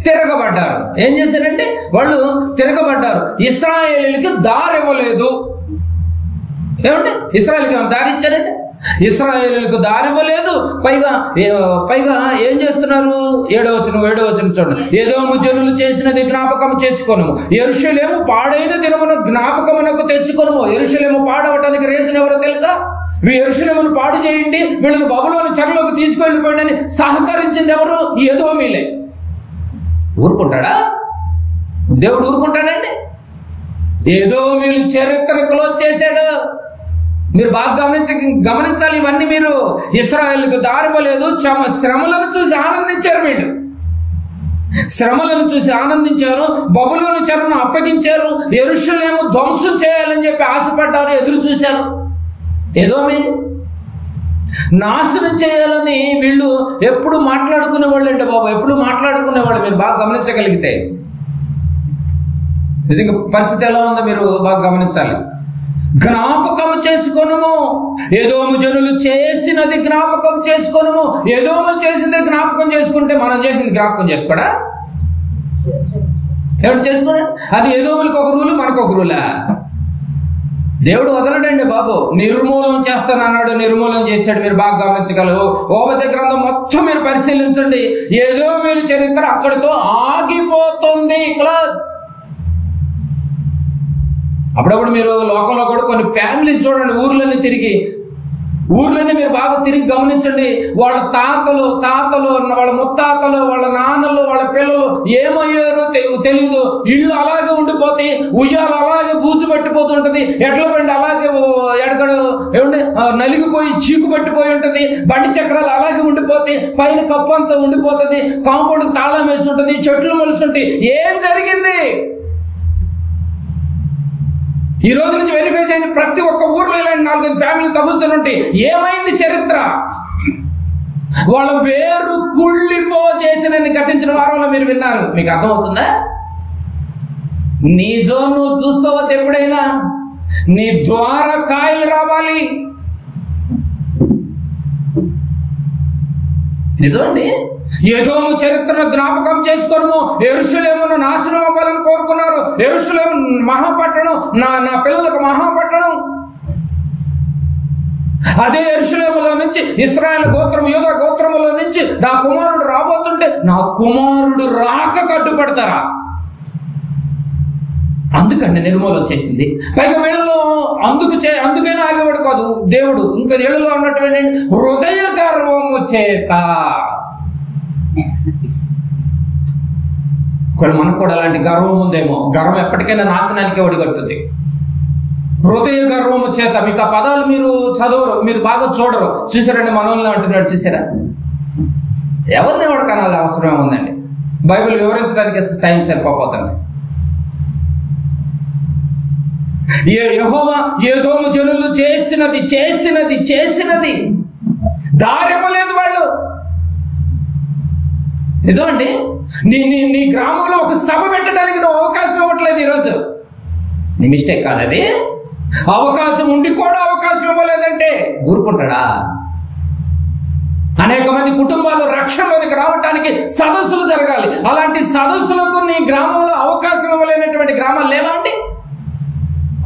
తిరగబడ్డారు. ఏం చేశారంటే వాళ్ళు తిరగబడ్డారు. ఇశ్రాయేలీయులకి దారి ఇవ్వలేదు. ఏమంటే ఇశ్రాయేలుకి దారి ఇచ్చారంటే ఇశ్రాయేలులకు దారి ఇవ్వలేదు. పైగా ఏం చేస్తున్నారు? 7వ వచనం చూడండి. ఎదోము జనులు చేసినది జ్ఞాపకం చేసుకొనుము, యెరూషలేము పాడైన దినమున జ్ఞాపకమునకు తెచ్చుకొనుము. యెరూషలేము పాడవటానికి రీజన్ ఎవరో తెలుసా? యెరూషలేమును పాడు చేయండి, వీళ్ళని బబులోను చెరలోకి తీసుకెళ్ళిపోండి అని సహకరించింది ఎవరు? ఈ ఎదోమీలే. ఊరుకుంటాడా దేవుడు? ఊరుకుంటాడండి? ఎదోమీలు చరిత్ర క్లోజ్ చేశాడు. మీరు బాగా గమనించాలి ఇవన్నీ. మీరు ఇశ్రాయేలుకు దారి ఇవ్వలేదు, శ్రమలను చూసి ఆనందించారు. వీళ్ళు శ్రమలను చూసి ఆనందించారు, బబులోను చెరను అప్పగించారు, యెరూషలేము ధ్వంసం చేయాలని చెప్పి ఆశపడ్డారు, ఎదురు చూశారు. ఎదోమీ నాశనం చేయాలని వీళ్ళు ఎప్పుడు మాట్లాడుకునేవాళ్ళు అండి బాబు, ఎప్పుడు మాట్లాడుకునేవాళ్ళు. మీరు బాగా గమనించగలిగితే నిజంగా పరిస్థితి ఎలా ఉందో మీరు బాగా గమనించాలి. జ్ఞాపకము చేసుకొనుము, ఎదోము జనులు చేసినది జ్ఞాపకం చేసుకొనుము. ఎదోములు చేసింది జ్ఞాపకం చేసుకుంటే మనం చేసింది జ్ఞాపకం చేసుకోడా? ఎవరు చేసుకోడా? అది ఎదోములకు ఒక రూలు, మనకు ఒక రూలా? దేవుడు వదలడండి బాబు. నిర్మూలన చేస్తానన్నాడు, నిర్మూలన చేశాడు. మీరు బాగా గమనించగలరు. ఓబద్య గ్రంథం మొత్తం మీరు పరిశీలించండి. ఎదోమీయుల చరిత్ర అక్కడితో ఆగిపోతుంది. క్లాస్. అప్పుడప్పుడు మీరు లోకంలో కూడా కొన్ని ఫ్యామిలీస్ చూడండి, ఊర్లన్నీ మీరు బాగా తిరిగి గమనించండి. వాళ్ళ తాతలు, వాళ్ళ ముత్తాతలు, వాళ్ళ నాన్నలు, వాళ్ళ పిల్లలు ఏమయ్యారో తెలియదు. ఇళ్ళు అలాగే ఉండిపోతాయి, ఉయ్యాలు అలాగే బూజు పట్టిపోతుంటది, ఎడ్ల బండి అలాగే ఎడగడు ఏమంటే నలిగిపోయి చీకు పట్టిపోయి ఉంటది, బండి చక్రాలు అలాగే ఉండిపోతాయి, పైన కప్పు అంతా ఉండిపోతుంది, కాంపౌండ్ తాళం వేసి ఉంటుంది, చెట్లు మొలుస్తుంటాయి. ఏం జరిగింది? ఈ రోజు నుంచి వెరిఫై చేయండి. ప్రతి ఒక్క ఊర్లో ఇలాంటి 4-5 ఫ్యామిలీ తగులుతుంటాయి. ఏమైంది చరిత్ర? వాళ్ళ వేరు కుళ్ళిపోచేసిన గతించిన వారంలో మీరు విన్నారు. మీకు అర్థమవుతుందా? నీ జోన్ నువ్వు చూసుకోవద్దు. ఎప్పుడైనా నీ ద్వారా కాయలు రావాలి. నిజమండి. ఎదోము చరిత్రను జ్ఞాపకం చేసుకోను, యెరూషలేమును నాశనం అవ్వాలని కోరుకున్నారు. యెరూషలేము మహాపట్టణం, నా పిల్లలకు మహాపట్టణం. అదే యెరూషలేములో నుంచి ఇశ్రాయేలు గోత్రం, యూదా గోత్రములో నుంచి నా కుమారుడు రాబోతుంటే నా కుమారుడు రాక కట్టుపడతారా? అందుకండి నిర్మూలన చేసింది. పైగా వీళ్ళలో అందుకైనా ఆగేవాడు కాదు దేవుడు. ఇంకా వీళ్ళలో ఉన్నటువంటి హృదయ గర్వము చేత. మనకు కూడా అలాంటి గర్వం ఉందేమో. గర్వం ఎప్పటికైనా నాశనానికి ఒడిగట్టుతుంది. హృదయ గర్వము చేత. మీకు ఆ పదాలు మీరు చదవరు, మీరు బాగా చూడరు. చూసారండి, మనోళ్ళని అంటున్నాడు. చూసారా? ఎవరిని ఎవడు కనాలి అవసరం ఉందండి. బైబిల్ వివరించడానికి టైం సరిపోతుంది. యెహోవా ఎదోము జనులు చేసినది దారివ్వలేదు వాళ్ళు. నిజమండి. నీ గ్రామంలో ఒక సభ పెట్టడానికి నువ్వు అవకాశం ఇవ్వట్లేదు ఈరోజు. నీ మిస్టేక్ కాదు అది. అవకాశం ఉండి కూడా అవకాశం ఇవ్వలేదంటే ఊరుకుంటాడా? అనేక మంది కుటుంబాలు రక్షణలోనికి రావడానికి సదస్సులు జరగాలి. అలాంటి సదస్సులకు నీ గ్రామంలో అవకాశం ఇవ్వలేనటువంటి గ్రామాలు లేవా అండి?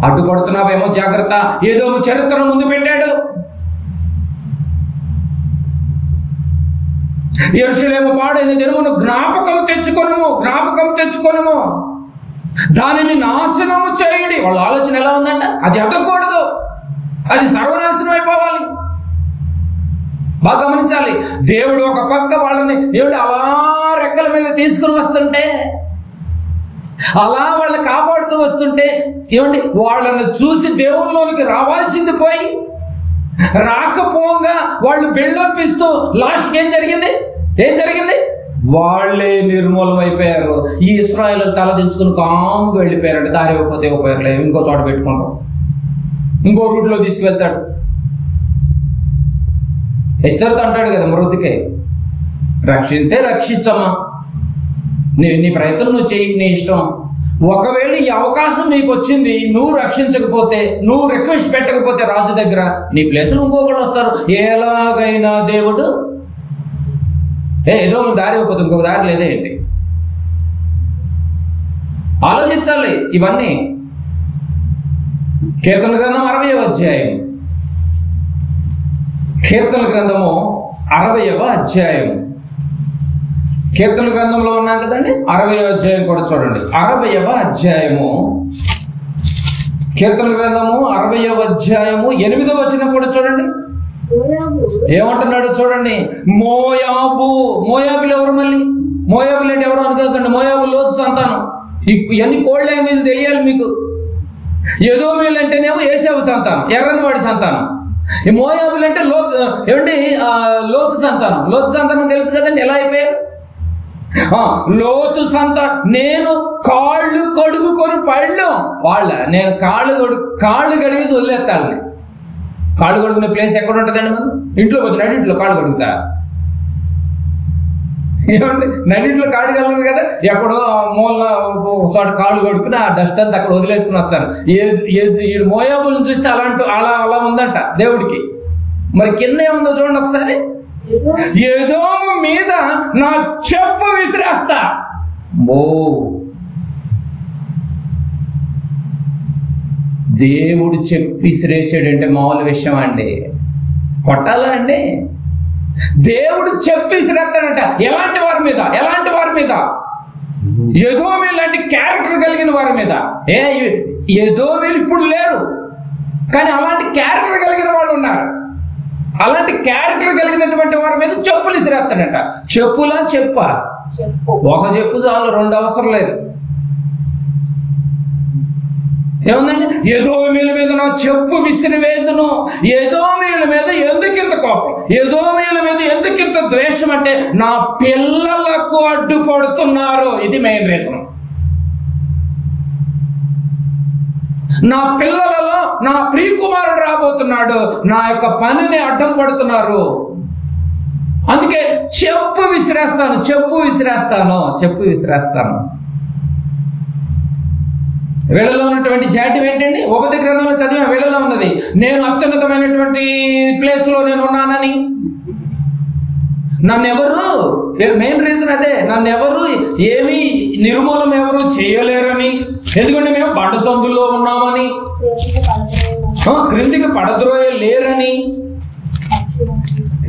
అడ్డుపడుతున్నావేమో, జాగ్రత్త. ఎదోము చరిత్ర ముందు పెట్టాడు. యెరూషలేము పాడైన దినమును జ్ఞాపకం తెచ్చుకొనుము, దానిని నాశనము చేయండి. వాళ్ళ ఆలోచన ఎలా ఉందంట? అది ఎదగకూడదు, అది సర్వనాశనం అయిపోవాలి. బాగా గమనించాలి. దేవుడు ఒక పక్క వాళ్ళని ఏమిటి అలా రెక్కల మీద తీసుకుని వస్తుంటే, అలా వాళ్ళని కాపాడుతూ వస్తుంటే ఏమండి వాళ్ళని చూసి దేవుళ్ళలోనికి రావాల్సింది పోయి రాకపోగా వాళ్ళు బెళ్ళొప్పిస్తూ లాస్ట్కి ఏం జరిగింది? వాళ్ళే నిర్మూలం అయిపోయారు. ఈ ఇశ్రాయేలు తలదించుకుని కాముగా వెళ్ళిపోయారంటే దారి ఇవ్వకపోతే ఇంకో చోట పెట్టుకుంటాం, ఇంకో రూట్లో తీసుకువెళ్తాడు. ఎస్తరుతో అంటాడు కదా మృతికే, రక్షిస్తే రక్షించమ్మా, నీ ప్రయత్నం నువ్వు చేయి, నీ ఇష్టం. ఒకవేళ ఈ అవకాశం నీకు వచ్చింది, నువ్వు రక్షించకపోతే, నువ్వు రిక్వెస్ట్ పెట్టకపోతే రాజు దగ్గర నీ ప్లేస్లో ఇంకొకళ్ళు వస్తారు. ఎలాగైనా దేవుడు ఏదో దారి ఇవ్వకపోతే ఇంకొక దారి లేదే ఏంటి? ఆలోచించాలి ఇవన్నీ. కీర్తన గ్రంథం 60వ అధ్యాయం, కీర్తన గ్రంథము 60వ అధ్యాయం. కీర్తన గ్రంథంలో ఉన్నాం కదండి, 60వ అధ్యాయం కూడా చూడండి. 60వ అధ్యాయము, కీర్తన గ్రంథము 60వ అధ్యాయము 8వ వచనం కూడా చూడండి. ఏమంటున్నాడు చూడండి. మోయాబులు ఎవరు? మళ్ళీ మోయాబులు అంటే ఎవరు అనుకోకండి. మోయాబు లోతు సంతానం. ఇవన్నీ కోడ్ లాంగ్వేజ్ తెలియాలి మీకు. ఎదోమీయులు అంటేనేమో ఏశావు సంతానం, ఎర్రనివాడి సంతానం. ఈ మోయాబులు అంటే లోతు సంతానం. లోతు సంతానం తెలుసు కదండి ఎలా అయిపోయారు. లోతు సంతానం. నేను కాళ్ళు కడుగుకొని పడలేం నేను కాళ్ళు కడిగేసి వదిలేస్తాను. కాళ్ళు కడుగునే ప్లేస్ ఎక్కడ ఉంటుందండి? మనం ఇంట్లో పోతే నడింట్లో కాళ్ళు కడుగుతా, ఏమంటే నడింట్లో కాళ్ళు కలగరు కదా, ఎక్కడో మూల చోట కాళ్ళు కడుక్కుని ఆ డస్ట్ అంతా అక్కడ వదిలేసుకుని వస్తాను. ఈ మోయాబులను చూస్తే అలా ఉందంట దేవుడికి. మరి కింద ఏముందో చూడండి ఒకసారి. ఎదోము మీద నా చెప్పు విసిరేస్తా. దేవుడు చెప్పి విసిరేసాడంటే మామూలు విషయం అండి, కొట్టాలా అండి? దేవుడు చెప్పి విసిరేస్తాడంట. ఎలాంటి వారి మీద? ఎదోమీలు లాంటి క్యారెక్టర్ కలిగిన వారి మీద. ఎదోమీలు ఇప్పుడు లేరు, కానీ అలాంటి క్యారెక్టర్ కలిగిన వాళ్ళు ఉన్నారు. అలాంటి క్యారెక్టర్ కలిగినటువంటి వారి మీద చెప్పులు విసిరేస్తాడంట. చెప్ప ఒక చెప్పు చాలు, 2 అవసరం లేదు. ఏముందండి? ఎదోమీయుల మీద నా చెప్పు విసిరివేదును. ఎదోమీయుల మీద ఎందుకింత కోపం, ఎదోమీయుల మీద ఎందుకింత ద్వేషం అంటే నా పిల్లలకు అడ్డుపడుతున్నారు. ఇది మెయిన్ రీజన్. నా పిల్లలలో నా ప్రియకుమారుడు రాబోతున్నాడు, నా యొక్క పనిని అడ్డం పడుతున్నారు. అందుకే చెప్పు విసిరేస్తాను. వీళ్ళలో ఉన్నటువంటి జాడ్యం ఏంటండి? ఉపది గ్రంథంలో చదివిన వీళ్ళలో ఉన్నది. నేను అత్యున్నతమైనటువంటి ప్లేస్ లో నేను ఉన్నానని, నన్నెవరు, మెయిన్ రీజన్ అదే, నన్నెవరు ఏమి నిర్మూలం ఎవరు చేయలేరని. ఎందుకంటే మేము బండ సందులో ఉన్నామని, క్రిందికి పడద్రోయ లేరని.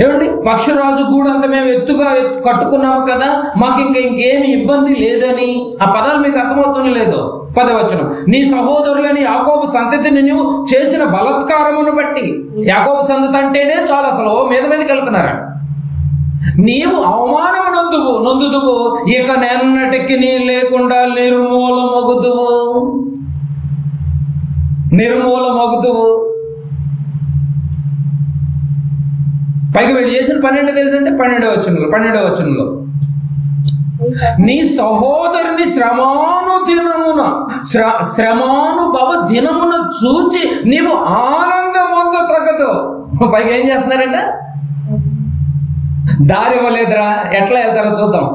ఏమండి? పక్షిరాజు గూడంతా మేము ఎత్తుగా కట్టుకున్నాము కదా, మాకు ఇంకేమి ఇబ్బంది లేదని. ఆ పదాలు మీకు అర్థమవుతుంది లేదు? 10వ వచనం. నీ సహోదరులని యాకోబు సంతతిని నువ్వు చేసిన బలత్కారమును బట్టి. యాకోబు సంతతి అంటేనే చాలా అసలు మీదకి వెళ్తున్నారా. నీవు అవమానము నొందుదువు, ఇక నెన్నటికి నీ లేకుండా నిర్మూలమగుదువు. పైకి వీళ్ళు చేసిన పని ఏంటో తెలుసంటే 12వ వచనంలో నీ సహోదరుని శ్రమానుభవ దినమున చూచి నీవు ఆనందమొందతగదు. పైకి ఏం చేస్తున్నారంటే దారి ఇవ్వలేదురా, ఎట్లా వెళ్తారో చూద్దాం.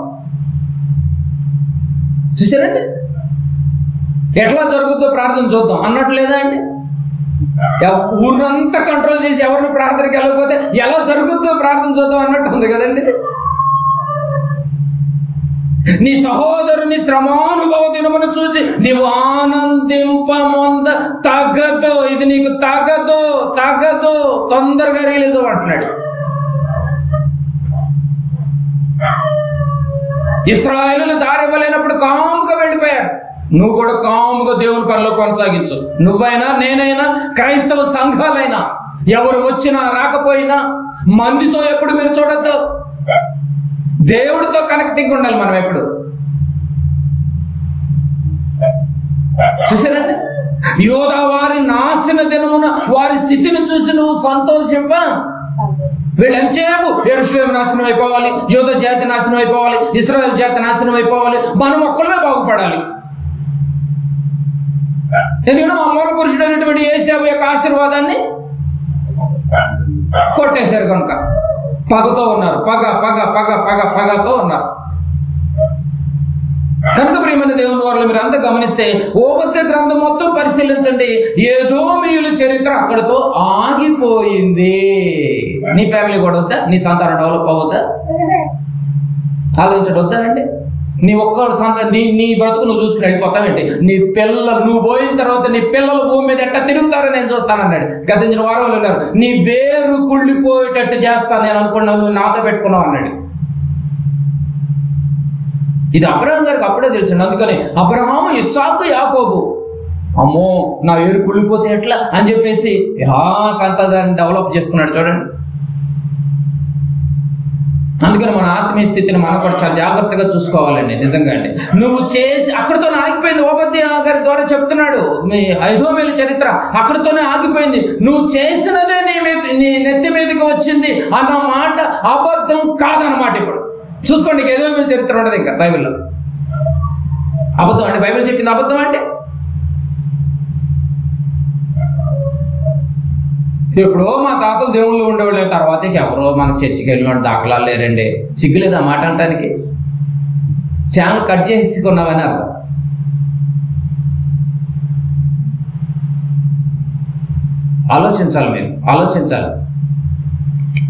చూసారండి? ఎట్లా జరుగుతుందో ప్రార్థన చూద్దాం అన్నట్టు లేదా అండి? ఊరంతా కంట్రోల్ చేసి ఎవరిని ప్రార్థనకి వెళ్ళకపోతే ఎలా జరుగుతుందో ప్రార్థన చూద్దాం అన్నట్టు ఉంది కదండి. నీ సహోదరుని శ్రమానుభవ దినమును చూసి నీవు ఆనందింపమొంద తగదు. ఇది నీకు తగదు, తొందరగా రిలీజ్ అవ్వంటున్నాడు. ఇశ్రాయేలులు దారి ఇవ్వలేనప్పుడు కాముగా వెళ్ళిపోయారు. నువ్వు కూడా కాముగా దేవుని పనిలో కొనసాగించు. నువ్వైనా, నేనైనా, క్రైస్తవ సంఘాలైనా ఎవరు వచ్చినా రాకపోయినా, మందితో ఎప్పుడు మీరు చూడొద్దు. దేవుడితో కనెక్టింగ్ ఉండాలి మనం ఎప్పుడు. చూసారండి, యోధా వారి నాశన దినమున వారి స్థితిని చూసి నువ్వు సంతోషింప. వీళ్ళు ఎంతసేపు యెరూషలేము నాశనం అయిపోవాలి, యోధ జాతి నాశనం అయిపోవాలి, ఇశ్రాయేలు జాతి నాశనం అయిపోవాలి, మనం ఒక్కళ్ళే బాగుపడాలి. ఎందుకంటే మా మూల పురుషుడు అనేటువంటి యేసేపు యొక్క ఆశీర్వాదాన్ని కొట్టేశారు కనుక పగతో ఉన్నారు. పగతో ఉన్నారు కనుక ప్రియమైన దేవుని వారిలో మీరు అంతా గమనిస్తే ఓబద్య గ్రంథం మొత్తం పరిశీలించండి. ఎదోమీయుల చరిత్ర అక్కడతో ఆగిపోయింది. నీ ఫ్యామిలీ కూడా వద్దా? నీ సంతానం డెవలప్ అవ్వద్దా? ఆలోచించడం వద్దా అండి? నీ ఒక్కడు నీ బ్రతుకు నువ్వు చూసుకుని వెళ్ళిపోతావేంటి? నీ పిల్లలు నువ్వు పోయిన తర్వాత నీ పిల్లలు భూమి మీద ఎట్లా తిరుగుతారో నేను చూస్తానన్నాడు. గతించిన వారంలో ఉన్నారు. నీ వేరు కుళ్ళిపోయేటట్టు చేస్తాను నేను అనుకున్నావు, నువ్వు నాతో పెట్టుకున్నావు అన్నాడు. ఇది అబ్రహాం గారికి అప్పుడే తెలిసింది. అందుకని అబ్రహాము, ఇస్సాకు, యాకోబు, అమ్మో నా వేరు కుళ్ళిపోతే ఎట్లా అని చెప్పేసి సంతానాన్ని డెవలప్ చేసుకున్నాడు. చూడండి, అందుకని మన ఆత్మీయ స్థితిని మనం కూడా చాలా జాగ్రత్తగా చూసుకోవాలండి. నిజంగా అండి, నువ్వు చేసి అక్కడితోనే ఆగిపోయింది. ఓబద్య గారి ద్వారా చెప్తున్నాడు, మీ ఎదోమీయుల చరిత్ర అక్కడితోనే ఆగిపోయింది. నువ్వు చేసినదే నీ నెత్తి మీదకి వచ్చింది అన్న మాట అబద్ధం కాదన్నమాట. ఇప్పుడు చూసుకోండి, ఎదోమీయుల చరిత్ర ఉండదు ఇంకా బైబిల్లో. అబద్ధం అంటే బైబిల్ చెప్పింది అబద్ధం అంటే ఎప్పుడో మా తాతలు దేవుళ్ళు ఉండేవాళ్ళు, తర్వాత ఎవరో మనకు చర్చికి వెళ్ళిన దాఖలాలు లేరండి. సిగ్గులేదు ఆ మాట అంటానికి. ఛానల్ కట్ చేసుకున్నామని అర్థం. ఆలోచించాలి, మీరు ఆలోచించాలి.